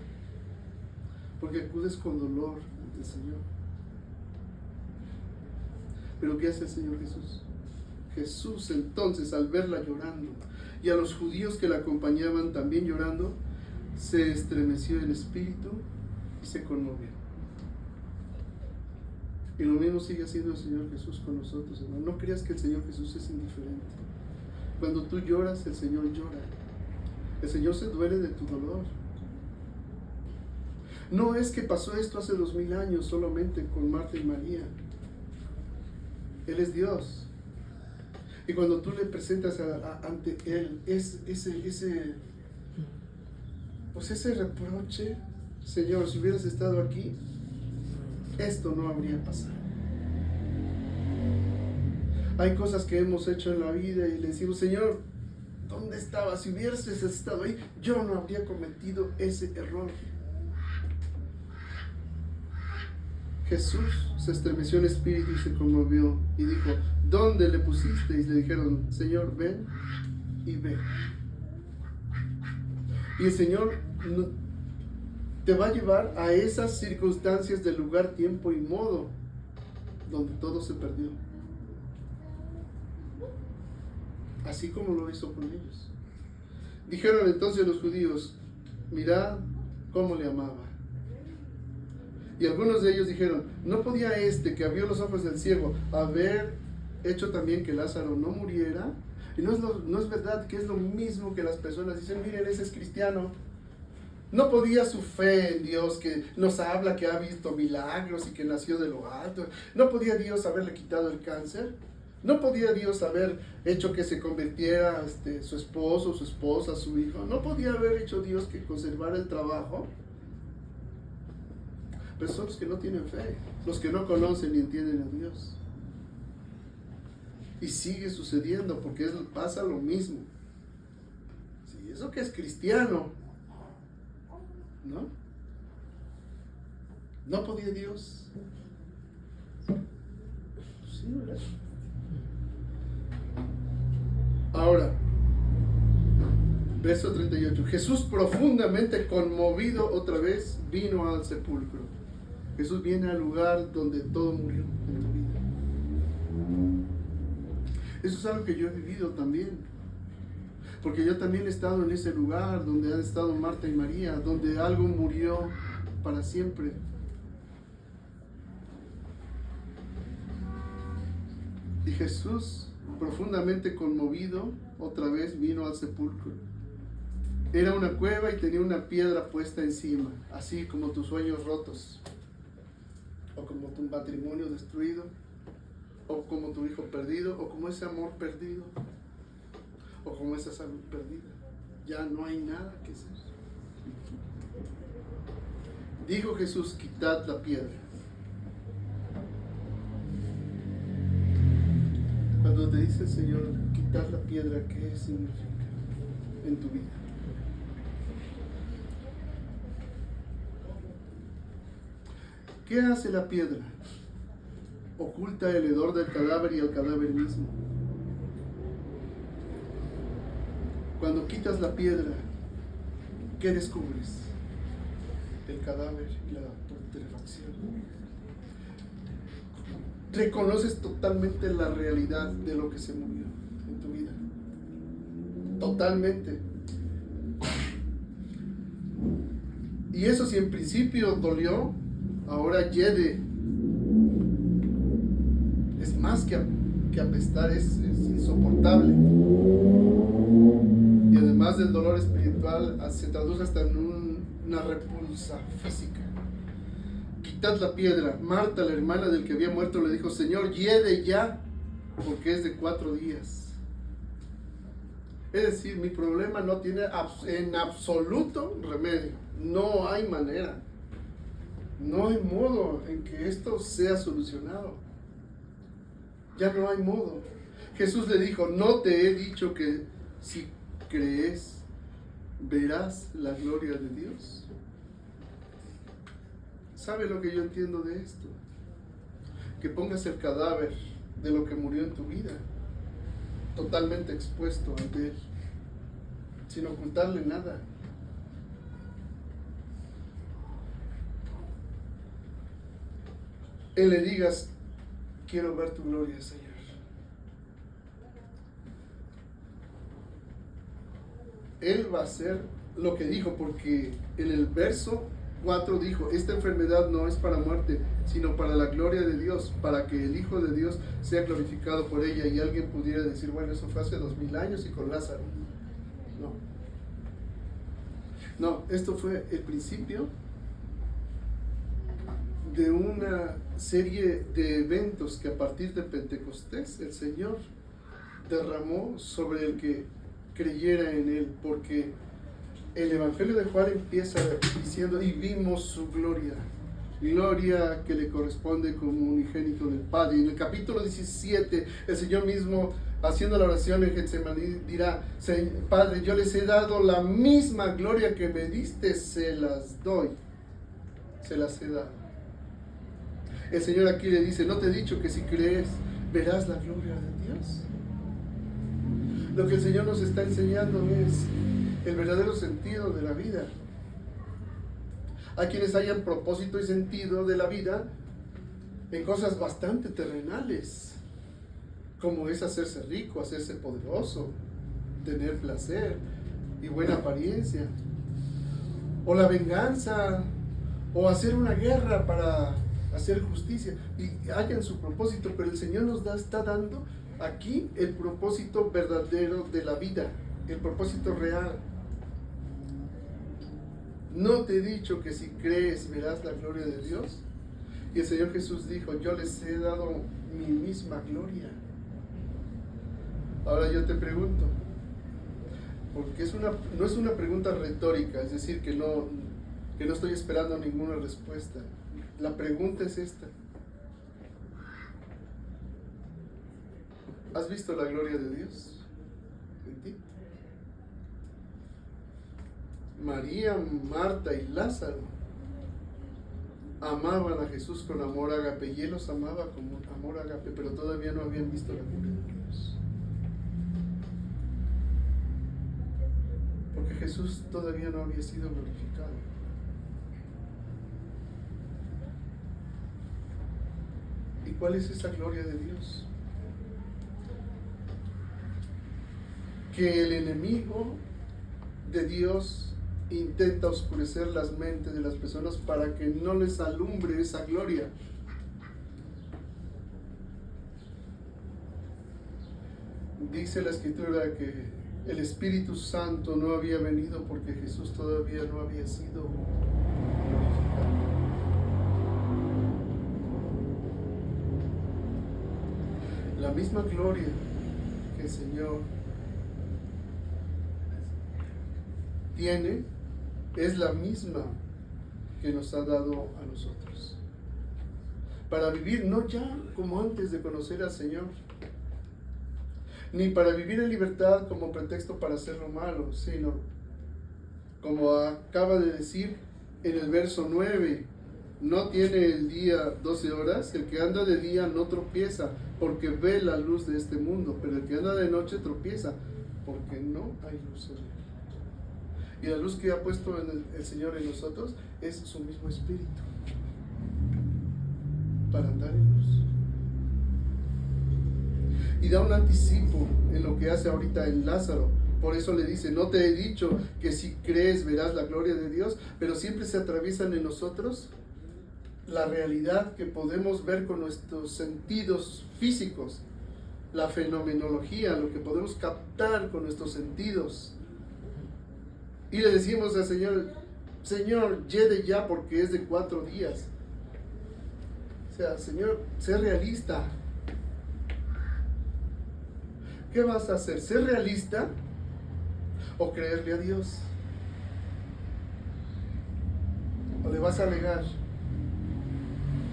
[SPEAKER 1] Porque acudes con dolor ante el Señor. Pero ¿qué hace el Señor Jesús? Jesús entonces, al verla llorando, y a los judíos que la acompañaban también llorando, se estremeció en espíritu y se conmovió. Y lo mismo sigue haciendo el Señor Jesús con nosotros, hermano. No creas que el Señor Jesús es indiferente. Cuando tú lloras, el Señor llora. El Señor se duele de tu dolor. No es que pasó esto hace 2000 años solamente con Marta y María. Él es Dios. Y cuando tú le presentas ante Él ese reproche: Señor, si hubieras estado aquí, esto no habría pasado. Hay cosas que hemos hecho en la vida y le decimos: Señor, ¿dónde estabas? Si hubieras estado ahí, yo no habría cometido ese error. Jesús se estremeció en espíritu y se conmovió y dijo: ¿dónde le pusiste? Y le dijeron: Señor, ven y ve. Y el Señor te va a llevar a esas circunstancias del lugar, tiempo y modo donde todo se perdió, así como lo hizo con ellos. Dijeron entonces los judíos: mirad cómo le amaba. Y algunos de ellos dijeron: ¿no podía este que abrió los ojos del ciego haber hecho también que Lázaro no muriera? Y no es verdad que es lo mismo que las personas dicen: miren, ese es cristiano. ¿No podía su fe en Dios, que nos habla que ha visto milagros y que nació de lo alto? ¿No podía Dios haberle quitado el cáncer? ¿No podía Dios haber hecho que se convirtiera su esposo, su esposa, su hijo? ¿No podía haber hecho Dios que conservara el trabajo? Pero son los que no tienen fe, los que no conocen ni entienden a Dios. Y sigue sucediendo porque pasa lo mismo. Sí, eso que es cristiano, ¿no? ¿No podía Dios? Sí, ¿verdad? Ahora, verso 38. Jesús, profundamente conmovido, otra vez vino al sepulcro. Jesús viene al lugar donde todo murió en tu vida. Eso es algo que yo he vivido también. Porque yo también he estado en ese lugar donde han estado Marta y María, donde algo murió para siempre. Y Jesús, profundamente conmovido, otra vez vino al sepulcro. Era una cueva y tenía una piedra puesta encima, así como tus sueños rotos, o como tu matrimonio destruido, o como tu hijo perdido, o como ese amor perdido, o como esa salud perdida. Ya no hay nada que hacer. Dijo Jesús: quitad la piedra. Cuando te dice el Señor, quitad la piedra, ¿qué significa en tu vida? ¿Qué hace la piedra? Oculta el hedor del cadáver y el cadáver mismo. Cuando quitas la piedra, ¿qué descubres? El cadáver y la putrefacción. Reconoces totalmente la realidad de lo que se murió en tu vida. Totalmente. Y eso, si en principio dolió, ahora hiede. Es más que apestar, es insoportable. Y además del dolor espiritual, se traduce hasta en una repulsa física. Quitad la piedra. Marta, la hermana del que había muerto, le dijo: Señor, hiede ya, porque es de 4 días. Es decir, mi problema no tiene en absoluto remedio. No hay manera. No hay modo en que esto sea solucionado. Ya no hay modo. Jesús le dijo: ¿no te he dicho que si crees verás la gloria de Dios? ¿Sabe lo que yo entiendo de esto? Que pongas el cadáver de lo que murió en tu vida totalmente expuesto ante Él, sin ocultarle nada. Él le digas: quiero ver tu gloria, Señor. Él va a hacer lo que dijo, porque en el verso 4 dijo: esta enfermedad no es para muerte, sino para la gloria de Dios, para que el Hijo de Dios sea glorificado por ella. Y alguien pudiera decir: bueno, eso fue hace 2000 años y con Lázaro. No, esto fue el principio de una serie de eventos que a partir de Pentecostés el Señor derramó sobre el que creyera en Él, porque el Evangelio de Juan empieza diciendo: y vimos su gloria, gloria que le corresponde como unigénito del Padre. Y en el capítulo 17 el Señor mismo, haciendo la oración en Getsemaní, dirá: Padre, yo les he dado la misma gloria que me diste, se las doy, se las he dado. El Señor aquí le dice: ¿no te he dicho que si crees verás la gloria de Dios? Lo que el Señor nos está enseñando es el verdadero sentido de la vida. Hay quienes hayan propósito y sentido de la vida en cosas bastante terrenales, como es hacerse rico, hacerse poderoso, tener placer y buena apariencia, o la venganza, o hacer una guerra para hacer justicia, y hayan su propósito. Pero el Señor nos está dando aquí el propósito verdadero de la vida, el propósito real. ¿No te he dicho que si crees verás la gloria de Dios? Y el Señor Jesús dijo: yo les he dado mi misma gloria. Ahora yo te pregunto, porque no es una pregunta retórica, es decir, que no estoy esperando ninguna respuesta. La pregunta es esta: ¿has visto la gloria de Dios en ti? María, Marta y Lázaro amaban a Jesús con amor ágape, y Él los amaba con amor ágape, pero todavía no habían visto la gloria de Dios. Porque Jesús todavía no había sido glorificado. ¿Y cuál es esa gloria de Dios? Que el enemigo de Dios intenta oscurecer las mentes de las personas para que no les alumbre esa gloria. Dice la Escritura que El Espíritu Santo no había venido porque Jesús todavía no había sido glorificado. La misma gloria que el Señor tiene es la misma que nos ha dado a nosotros. Para vivir no ya como antes de conocer al Señor, ni para vivir en libertad como pretexto para hacer lo malo, sino, como acaba de decir en el verso 9, no tiene el día 12 horas, el que anda de día no tropieza, porque ve la luz de este mundo, pero el que anda de noche tropieza, porque no hay luz en él. Y la luz que ha puesto el Señor en nosotros es su mismo Espíritu, para andar en luz. Y da un anticipo en lo que hace ahorita en Lázaro. Por eso le dice, no te he dicho que si crees verás la gloria de Dios, pero siempre se atraviesan en nosotros la realidad que podemos ver con nuestros sentidos físicos, la fenomenología, lo que podemos captar con nuestros sentidos. Y le decimos al Señor, Señor, llegue ya porque es de 4 días. O sea, Señor, sé realista. ¿Qué vas a hacer? ¿Ser realista o creerle a Dios? ¿O le vas a negar?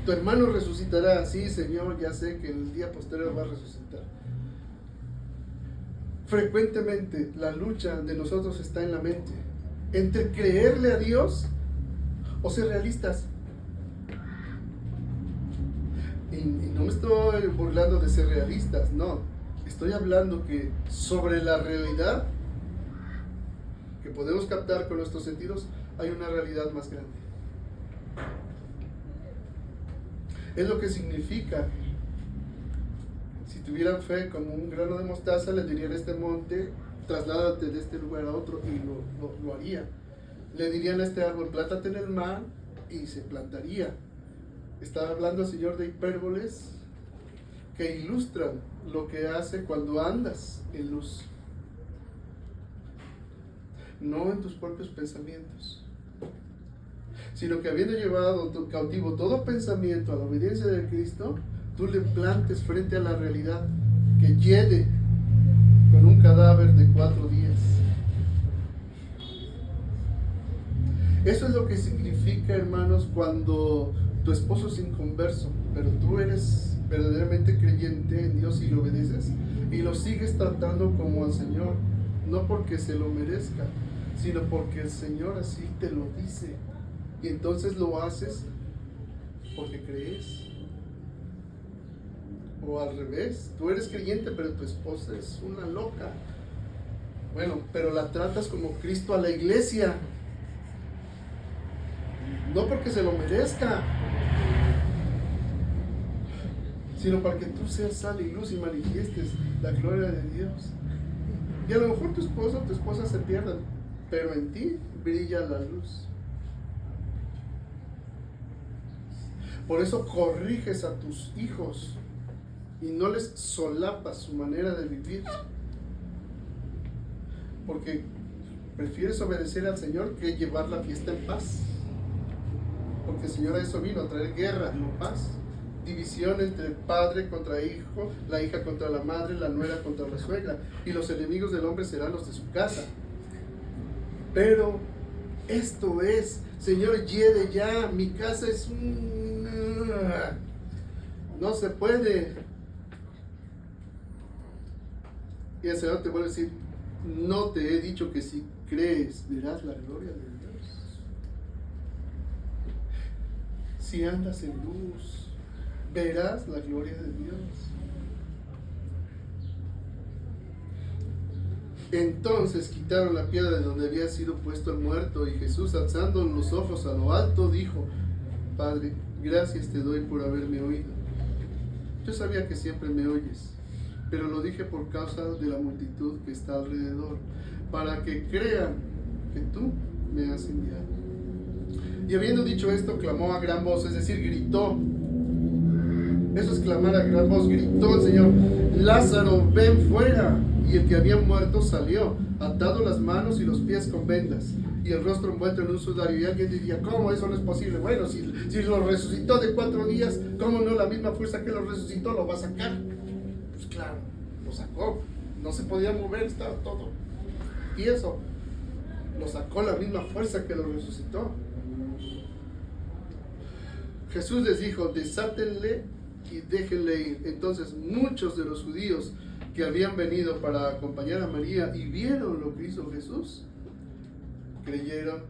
[SPEAKER 1] Tu hermano resucitará. Sí, Señor, ya sé que en el día posterior va a resucitar. Frecuentemente la lucha de nosotros está en la mente, entre creerle a Dios o ser realistas. Y no me estoy burlando de ser realistas, no. Estoy hablando que sobre la realidad que podemos captar con nuestros sentidos hay una realidad más grande. Es lo que significa, si tuvieran fe como un grano de mostaza, le dirían a este monte, trasládate de este lugar a otro, y lo haría. Le dirían a este árbol, plántate en el mar, y se plantaría. Está hablando el Señor de hipérboles que ilustran lo que hace cuando andas en luz, no en tus propios pensamientos, sino que habiendo llevado cautivo todo pensamiento a la obediencia de Cristo, tú le plantes frente a la realidad que hiede con un cadáver de 4 días. Eso es lo que significa, hermanos, cuando tu esposo es inconverso, pero tú eres verdaderamente creyente en Dios y lo obedeces y lo sigues tratando como al Señor, no porque se lo merezca, sino porque el Señor así te lo dice, y entonces lo haces porque crees. O al revés, tú eres creyente pero tu esposa es una loca, bueno, pero la tratas como Cristo a la iglesia, no porque se lo merezca, sino para que tú seas sal y luz y manifiestes la gloria de Dios. Y a lo mejor tu esposo o tu esposa se pierdan, pero en ti brilla la luz. Por eso corriges a tus hijos y no les solapas su manera de vivir, porque prefieres obedecer al Señor que llevar la fiesta en paz, porque el Señor a eso vino, a traer guerra, no paz. División entre el padre contra hijo, la hija contra la madre, la nuera contra la suegra, y los enemigos del hombre serán los de su casa. Pero esto es, Señor, hiede ya, mi casa es no se puede. Y el Señor te vuelve a decir, no te he dicho que si crees verás la gloria de Dios. Si andas en luz, verás la gloria de Dios. Entonces quitaron la piedra de donde había sido puesto el muerto, y Jesús, alzando los ojos a lo alto, dijo, Padre, gracias te doy por haberme oído. Yo sabía que siempre me oyes, pero lo dije por causa de la multitud que está alrededor, para que crean que tú me has enviado. Y habiendo dicho esto, clamó a gran voz, es decir, gritó. Eso es clamar a gran voz. Gritó el Señor, Lázaro, ven fuera. Y el que había muerto salió, atado las manos y los pies con vendas, y el rostro envuelto en un sudario. Y alguien diría, ¿cómo eso no es posible? Bueno, si lo resucitó de 4 días, ¿cómo no la misma fuerza que lo resucitó lo va a sacar? Pues claro, lo sacó. No se podía mover, estaba todo. Y eso lo sacó la misma fuerza que lo resucitó. Jesús les dijo, desátenle y déjenle ir. Entonces muchos de los judíos que habían venido para acompañar a María y vieron lo que hizo Jesús, creyeron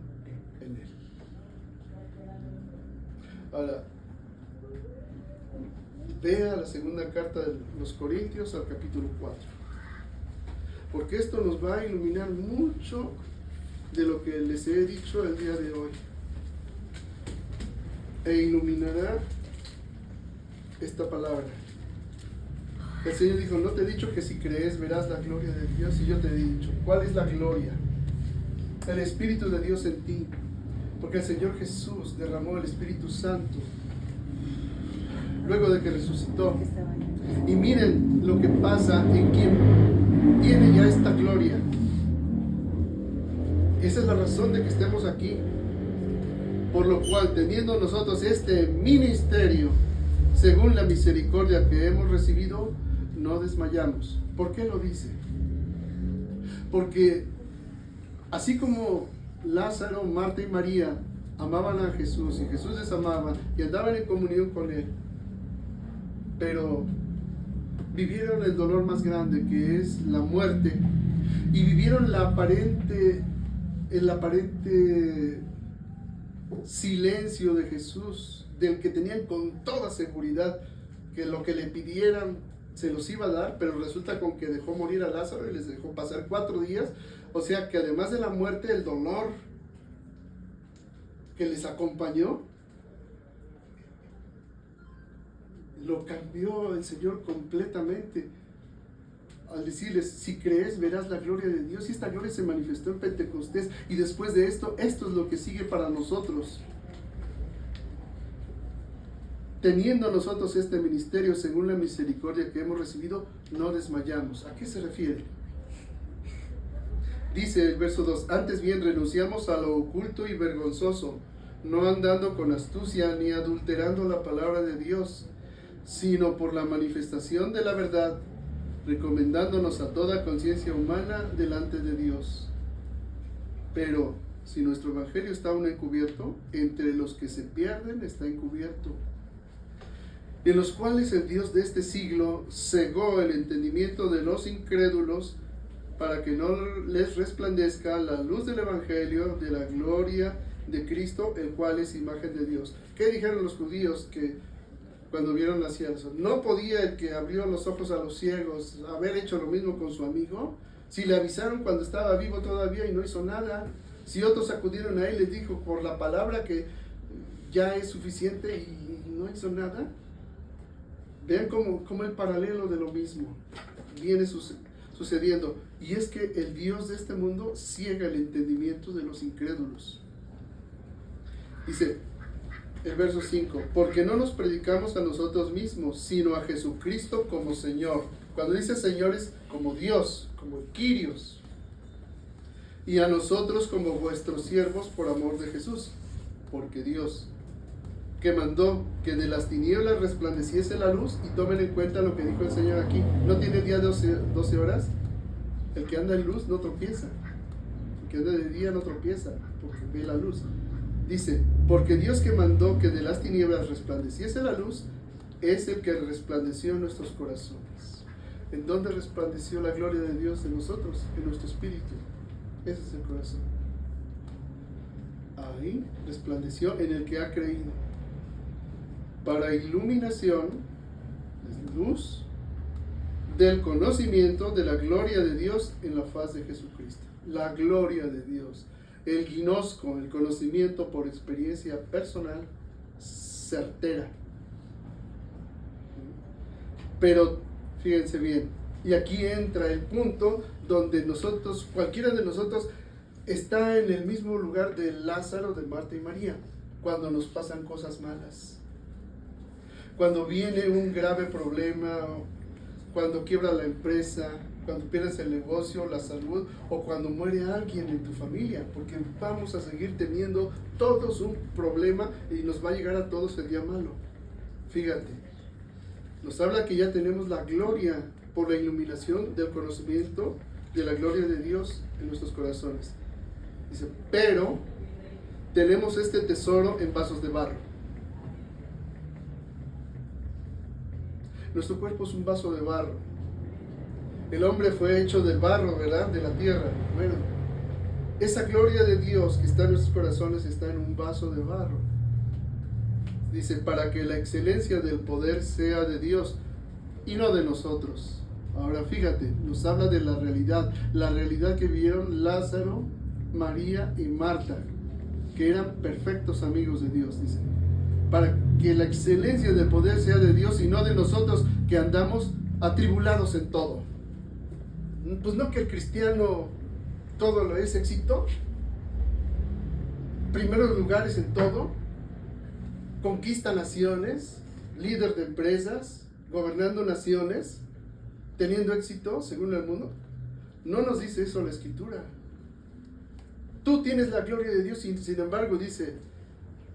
[SPEAKER 1] en él. Ahora, vea la segunda carta de los Corintios al capítulo 4, porque esto nos va a iluminar mucho de lo que les he dicho el día de hoy, e iluminará esta palabra. El Señor dijo, no te he dicho que si crees verás la gloria de Dios. Y yo te he dicho, ¿cuál es la gloria? El Espíritu de Dios en ti, porque el Señor Jesús derramó el Espíritu Santo luego de que resucitó. Y miren lo que pasa en quien tiene ya esta gloria. Esa es la razón de que estemos aquí, por lo cual, teniendo nosotros este ministerio, según la misericordia que hemos recibido, no desmayamos. ¿Por qué lo dice? Porque así como Lázaro, Marta y María amaban a Jesús y Jesús les amaba y andaban en comunión con él, pero vivieron el dolor más grande, que es la muerte, y vivieron el aparente silencio de Jesús, del que tenían con toda seguridad que lo que le pidieran se los iba a dar, pero resulta con que dejó morir a Lázaro y les dejó pasar 4 días. O sea que además de la muerte, el dolor que les acompañó lo cambió el Señor completamente al decirles, si crees verás la gloria de Dios. Y esta gloria se manifestó en Pentecostés, y después de esto es lo que sigue para nosotros. Teniendo nosotros este ministerio según la misericordia que hemos recibido, no desmayamos. ¿A qué se refiere? Dice el verso 2, antes bien renunciamos a lo oculto y vergonzoso, no andando con astucia ni adulterando la palabra de Dios, sino por la manifestación de la verdad, recomendándonos a toda conciencia humana delante de Dios. Pero si nuestro evangelio está aún encubierto, entre los que se pierden está encubierto, en los cuales el Dios de este siglo cegó el entendimiento de los incrédulos, para que no les resplandezca la luz del evangelio de la gloria de Cristo, el cual es imagen de Dios. ¿Qué dijeron los judíos que cuando vieron la cielo? ¿No podía el que abrió los ojos a los ciegos haber hecho lo mismo con su amigo? Si le avisaron cuando estaba vivo todavía y no hizo nada. Si otros acudieron a él, les dijo por la palabra que ya es suficiente y no hizo nada. Vean cómo el paralelo de lo mismo viene sucediendo. Y es que el Dios de este mundo ciega el entendimiento de los incrédulos. Dice el verso 5, porque no nos predicamos a nosotros mismos, sino a Jesucristo como Señor. Cuando dice Señor es como Dios, como el Kyrios. Y a nosotros como vuestros siervos por amor de Jesús. Porque Dios, que mandó que de las tinieblas resplandeciese la luz, y tomen en cuenta lo que dijo el Señor aquí, ¿no tiene el día 12 horas? El que anda en luz no tropieza, el que anda de día no tropieza, porque ve la luz. Dice, porque Dios que mandó que de las tinieblas resplandeciese la luz, es el que resplandeció en nuestros corazones. ¿En dónde resplandeció la gloria de Dios en nosotros? En nuestro espíritu. Ese es el corazón. Ahí resplandeció en el que ha creído, para iluminación, luz, del conocimiento de la gloria de Dios en la faz de Jesucristo. La gloria de Dios, el ginosco, el conocimiento por experiencia personal certera. Pero fíjense bien, y aquí entra el punto donde nosotros, cualquiera de nosotros, está en el mismo lugar de Lázaro, de Marta y María, cuando nos pasan cosas malas. Cuando viene un grave problema, cuando quiebra la empresa, cuando pierdes el negocio, la salud, o cuando muere alguien en tu familia, porque vamos a seguir teniendo todos un problema y nos va a llegar a todos el día malo. Fíjate, nos habla que ya tenemos la gloria por la iluminación del conocimiento de la gloria de Dios en nuestros corazones. Dice, pero tenemos este tesoro en vasos de barro. Nuestro cuerpo es un vaso de barro. El hombre fue hecho de barro, ¿verdad? De la tierra. Bueno, esa gloria de Dios que está en nuestros corazones está en un vaso de barro. Dice, para que la excelencia del poder sea de Dios y no de nosotros. Ahora fíjate, nos habla de la realidad que vieron Lázaro, María y Marta, que eran perfectos amigos de Dios, dice. Para que la excelencia del poder sea de Dios y no de nosotros, que andamos atribulados en todo. Pues no que el cristiano todo lo es éxito, primeros lugares en todo, conquista naciones, líder de empresas, gobernando naciones, teniendo éxito según el mundo. No nos dice eso la Escritura. Tú tienes la gloria de Dios y sin embargo dice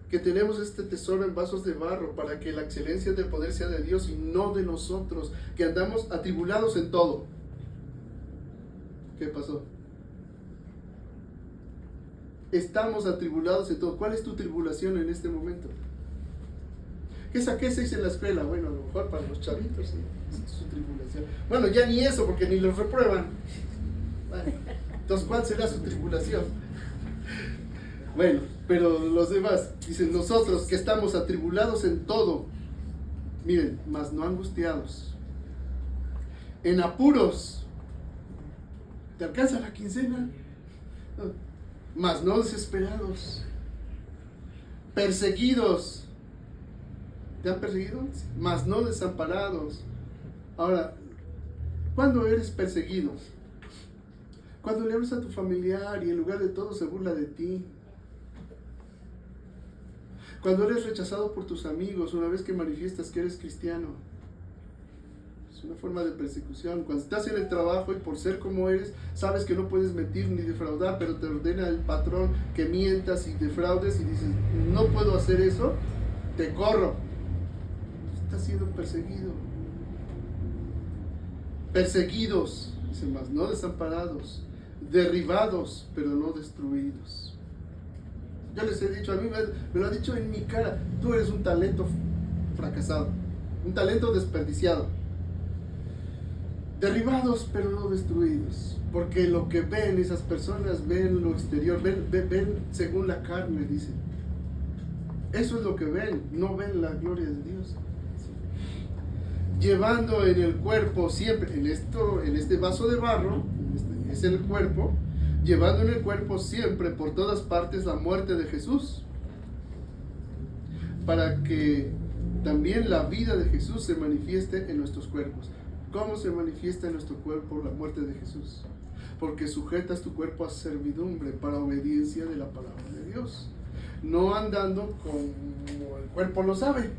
[SPEAKER 1] que tenemos este tesoro en vasos de barro para que la excelencia del poder sea de Dios y no de nosotros, que andamos atribulados en todo. ¿Qué pasó? Estamos atribulados en todo. ¿Cuál es tu tribulación en este momento? ¿Qué saqué 6 en la escuela? Bueno, a lo mejor para los chavitos, ¿sí? Es su tribulación. Bueno, ya ni eso, porque ni los reprueban. Bueno, entonces, ¿cuál será su tribulación? Bueno, pero los demás, dicen, nosotros que estamos atribulados en todo, miren, mas no angustiados, en apuros, ¿te alcanza la quincena? Mas no desesperados, perseguidos, ¿te han perseguido? Mas no desamparados. Ahora, ¿cuándo eres perseguido? Cuando le hablas a tu familiar y en lugar de todo se burla de ti. Cuando eres rechazado por tus amigos una vez que manifiestas que eres cristiano. Es una forma de persecución. Cuando estás en el trabajo y por ser como eres, sabes que no puedes mentir ni defraudar, pero te ordena el patrón que mientas y defraudes y dices, no puedo hacer eso, te corro. Estás siendo perseguido. Perseguidos, dice más, no desamparados, derribados, pero no destruidos. Yo les he dicho, a mí me lo han dicho en mi cara, tú eres un talento fracasado, un talento desperdiciado. Derribados, pero no destruidos, porque lo que ven esas personas, ven lo exterior, ven según la carne, dice. Eso es lo que ven, no ven la gloria de Dios. Llevando en el cuerpo siempre, en este vaso de barro, es el cuerpo, llevando en el cuerpo siempre por todas partes la muerte de Jesús, para que también la vida de Jesús se manifieste en nuestros cuerpos. ¿Cómo se manifiesta en nuestro cuerpo la muerte de Jesús? Porque sujetas tu cuerpo a servidumbre para obediencia de la palabra de Dios, no andando como el cuerpo lo sabe,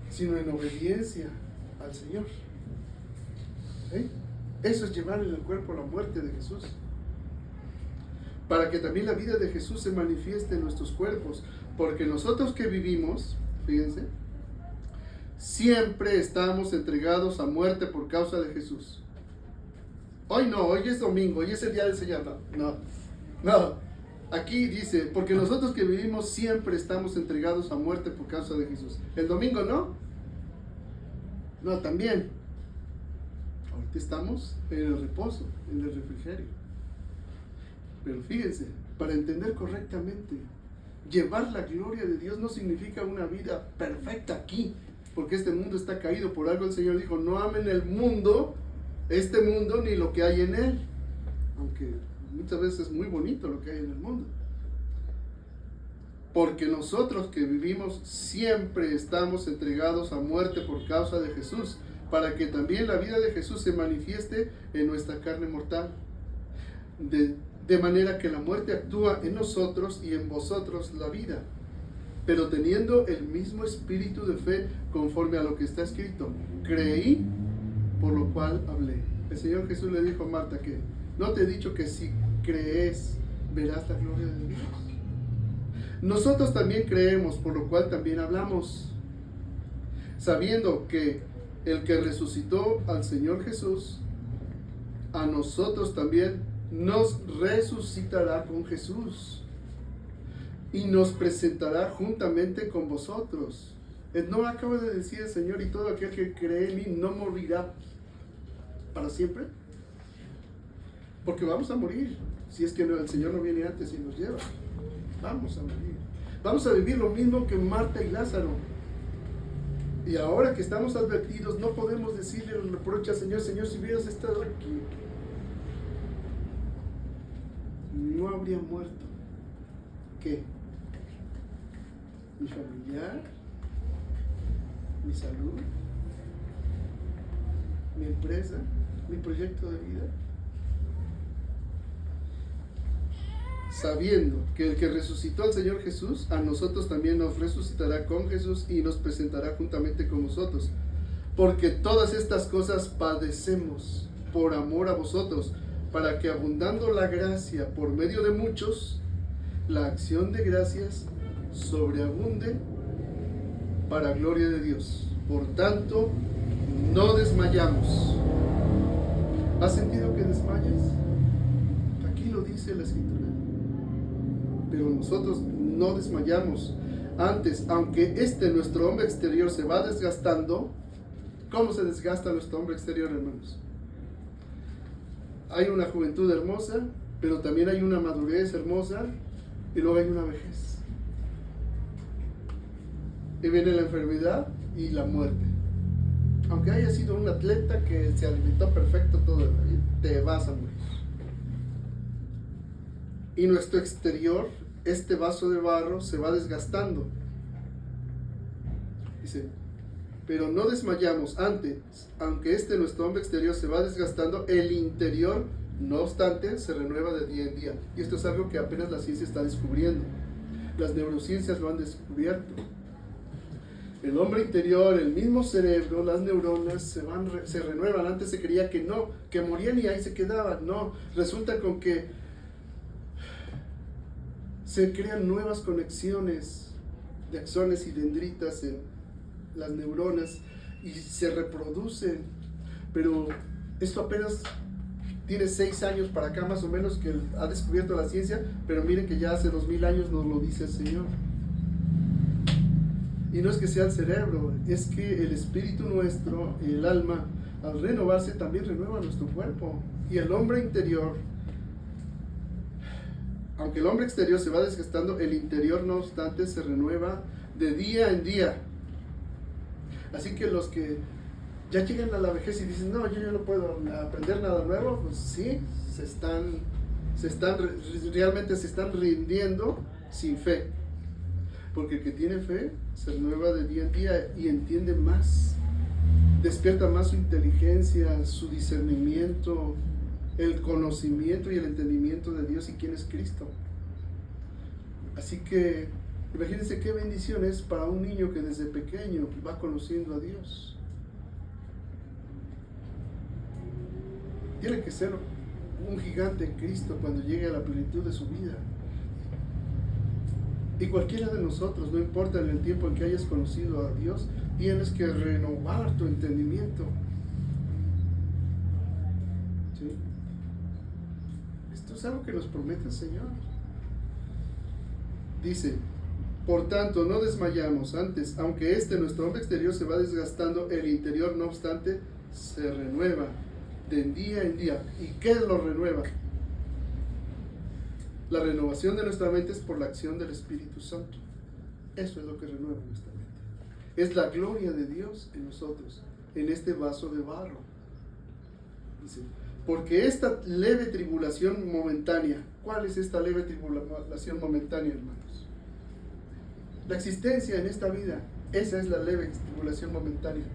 [SPEAKER 1] sino en obediencia al Señor. ¿Sí? Eso es llevar en el cuerpo la muerte de Jesús, para que también la vida de Jesús se manifieste en nuestros cuerpos, porque nosotros que vivimos, fíjense, siempre estamos entregados a muerte por causa de Jesús. Hoy no, hoy es domingo, hoy es el día del Señor. No. Aquí dice, porque nosotros que vivimos siempre estamos entregados a muerte por causa de Jesús. El domingo no. No, también. Ahorita estamos en el reposo, en el refrigerio. Pero fíjense, para entender correctamente, llevar la gloria de Dios no significa una vida perfecta aquí, porque este mundo está caído. Por algo el Señor dijo, no amen el mundo, este mundo, ni lo que hay en él. Aunque muchas veces es muy bonito lo que hay en el mundo. Porque nosotros que vivimos siempre estamos entregados a muerte por causa de Jesús, para que también la vida de Jesús se manifieste en nuestra carne mortal. De manera que la muerte actúa en nosotros y en vosotros la vida, pero teniendo el mismo espíritu de fe conforme a lo que está escrito. Creí, por lo cual hablé. El Señor Jesús le dijo a Marta que no te he dicho que si crees verás la gloria de Dios. Nosotros también creemos, por lo cual también hablamos, sabiendo que el que resucitó al Señor Jesús, a nosotros también nos resucitará con Jesús y nos presentará juntamente con vosotros. ¿No acaba de decir el Señor, y todo aquel que cree en mí no morirá para siempre? Porque vamos a morir, si es que el Señor no viene antes y nos lleva. Vamos a morir. Vamos a vivir lo mismo que Marta y Lázaro. Y ahora que estamos advertidos, no podemos decirle el reproche al Señor: Señor, si hubieras estado aquí, no habría muerto. ¿Qué? ¿Mi familiar? ¿Mi salud? ¿Mi empresa? ¿Mi proyecto de vida? Sabiendo que el que resucitó al Señor Jesús, a nosotros también nos resucitará con Jesús y nos presentará juntamente con vosotros. Porque todas estas cosas padecemos por amor a vosotros, para que abundando la gracia por medio de muchos, la acción de gracias sobreabunde para gloria de Dios. Por tanto, no desmayamos. ¿Has sentido que desmayas? Aquí lo dice la Escritura. Pero nosotros no desmayamos. Antes, aunque nuestro hombre exterior se va desgastando. ¿Cómo se desgasta nuestro hombre exterior, hermanos? Hay una juventud hermosa, pero también hay una madurez hermosa, y luego hay una vejez. Y viene la enfermedad y la muerte. Aunque haya sido un atleta que se alimentó perfecto todo el día, te vas a morir. Y nuestro exterior, este vaso de barro, se va desgastando. Dice, pero no desmayamos. Antes, aunque nuestro hombre exterior se va desgastando, el interior, no obstante, se renueva de día en día. Y esto es algo que apenas la ciencia está descubriendo. Las neurociencias lo han descubierto. El hombre interior, el mismo cerebro, las neuronas se renuevan. Antes se creía que no, que morían y ahí se quedaban. No, resulta con que se crean nuevas conexiones de axones y dendritas en las neuronas y se reproducen. Pero esto apenas tiene 6 años para acá más o menos que ha descubierto la ciencia, pero miren que ya hace 2000 años nos lo dice el Señor. Y no es que sea el cerebro, es que el espíritu nuestro, el alma, al renovarse también renueva nuestro cuerpo. Y el hombre interior, aunque el hombre exterior se va desgastando, el interior no obstante se renueva de día en día. Así que los que ya llegan a la vejez y dicen, no, yo ya no puedo aprender nada nuevo, pues sí, realmente se están rindiendo sin fe. Porque el que tiene fe se renueva de día en día y entiende más, despierta más su inteligencia, su discernimiento, el conocimiento y el entendimiento de Dios y quién es Cristo. Así que imagínense qué bendición es para un niño que desde pequeño va conociendo a Dios. Tiene que ser un gigante en Cristo cuando llegue a la plenitud de su vida. Y cualquiera de nosotros, no importa en el tiempo en que hayas conocido a Dios, tienes que renovar tu entendimiento. ¿Sí? Esto es algo que nos promete el Señor. Dice, por tanto, no desmayamos. Antes, aunque nuestro hombre exterior se va desgastando, el interior, no obstante, se renueva de día en día. ¿Y qué lo renueva? La renovación de nuestra mente es por la acción del Espíritu Santo. Eso es lo que renueva nuestra mente. Es la gloria de Dios en nosotros, en este vaso de barro. Dice, porque esta leve tribulación momentánea, ¿cuál es esta leve tribulación momentánea, hermanos? La existencia en esta vida, esa es la leve tribulación momentánea.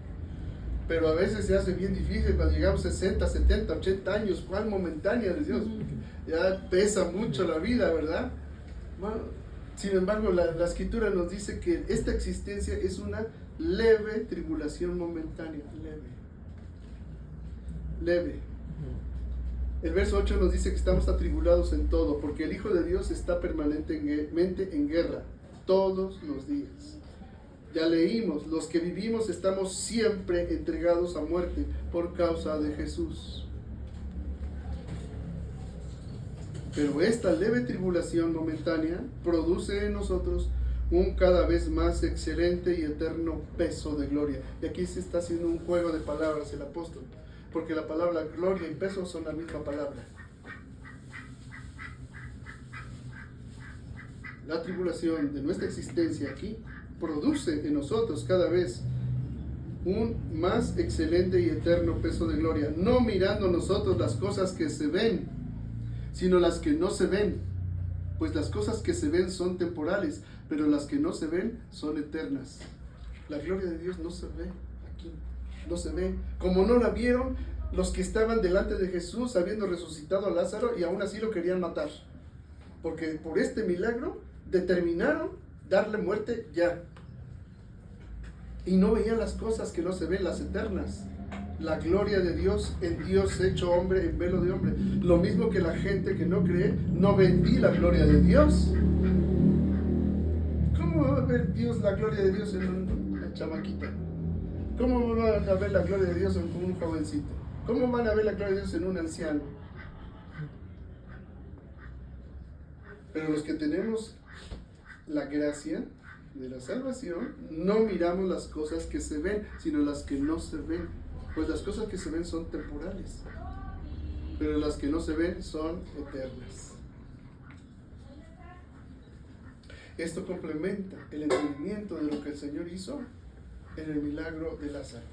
[SPEAKER 1] Pero a veces se hace bien difícil cuando llegamos a 60, 70, 80 años. ¿Cuál momentánea de Dios? Ya pesa mucho la vida, ¿verdad? Bueno, sin embargo, la Escritura nos dice que esta existencia es una leve tribulación momentánea. Leve. El verso 8 nos dice que estamos atribulados en todo, porque el Hijo de Dios está permanentemente en guerra, todos los días. Ya leímos, los que vivimos estamos siempre entregados a muerte por causa de Jesús. Pero esta leve tribulación momentánea produce en nosotros un cada vez más excelente y eterno peso de gloria. Y aquí se está haciendo un juego de palabras el apóstol, porque la palabra gloria y peso son la misma palabra. La tribulación de nuestra existencia aquí produce en nosotros cada vez un más excelente y eterno peso de gloria, no mirando nosotros las cosas que se ven, sino las que no se ven, pues las cosas que se ven son temporales, pero las que no se ven son eternas. La gloria de Dios no se ve aquí, no se ve, como no la vieron los que estaban delante de Jesús habiendo resucitado a Lázaro y aún así lo querían matar, porque por este milagro determinaron darle muerte ya, y no veían las cosas que no se ven, las eternas. La gloria de Dios en Dios hecho hombre en velo de hombre. Lo mismo que la gente que no cree no ven la gloria de Dios. ¿Cómo va a ver Dios la gloria de Dios en una chamaquita? ¿Cómo van a ver la gloria de Dios en un jovencito? ¿Cómo van a ver la gloria de Dios en un anciano? Pero los que tenemos la gracia de la salvación, no miramos las cosas que se ven, sino las que no se ven. Pues las cosas que se ven son temporales, pero las que no se ven son eternas. Esto complementa el entendimiento de lo que el Señor hizo en el milagro de Lázaro,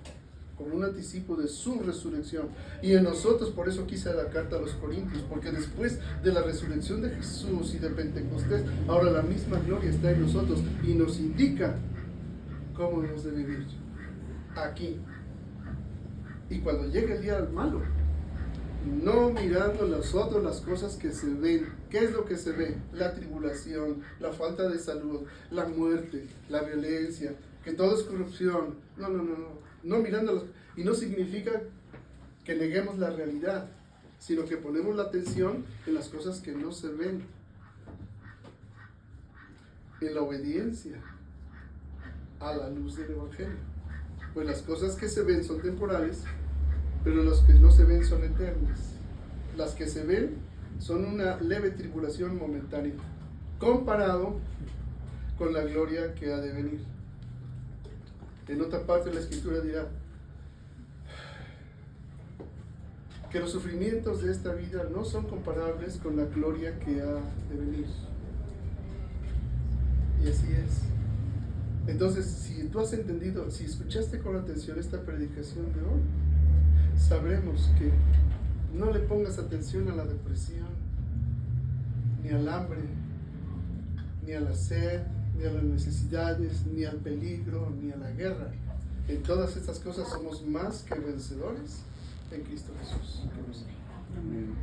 [SPEAKER 1] como un anticipo de su resurrección. Y en nosotros, por eso quise la carta a los Corintios, porque después de la resurrección de Jesús y de Pentecostés, ahora la misma gloria está en nosotros y nos indica cómo hemos de vivir aquí. Y cuando llegue el día malo, no mirando nosotros las cosas que se ven. ¿Qué es lo que se ve? La tribulación, la falta de salud, la muerte, la violencia, que todo es corrupción. No mirando. Y no significa que neguemos la realidad, sino que ponemos la atención en las cosas que no se ven, en la obediencia a la luz del Evangelio. Pues las cosas que se ven son temporales, pero las que no se ven son eternas. Las que se ven son una leve tribulación momentánea, comparado con la gloria que ha de venir. En otra parte de la Escritura dirá que los sufrimientos de esta vida no son comparables con la gloria que ha de venir. Y así es. Entonces, si tú has entendido, si escuchaste con atención esta predicación de hoy, sabremos que no le pongas atención a la depresión, ni al hambre, ni a la sed, ni a las necesidades, ni al peligro, ni a la guerra. En todas estas cosas somos más que vencedores en Cristo Jesús. Que nos ama. Amén.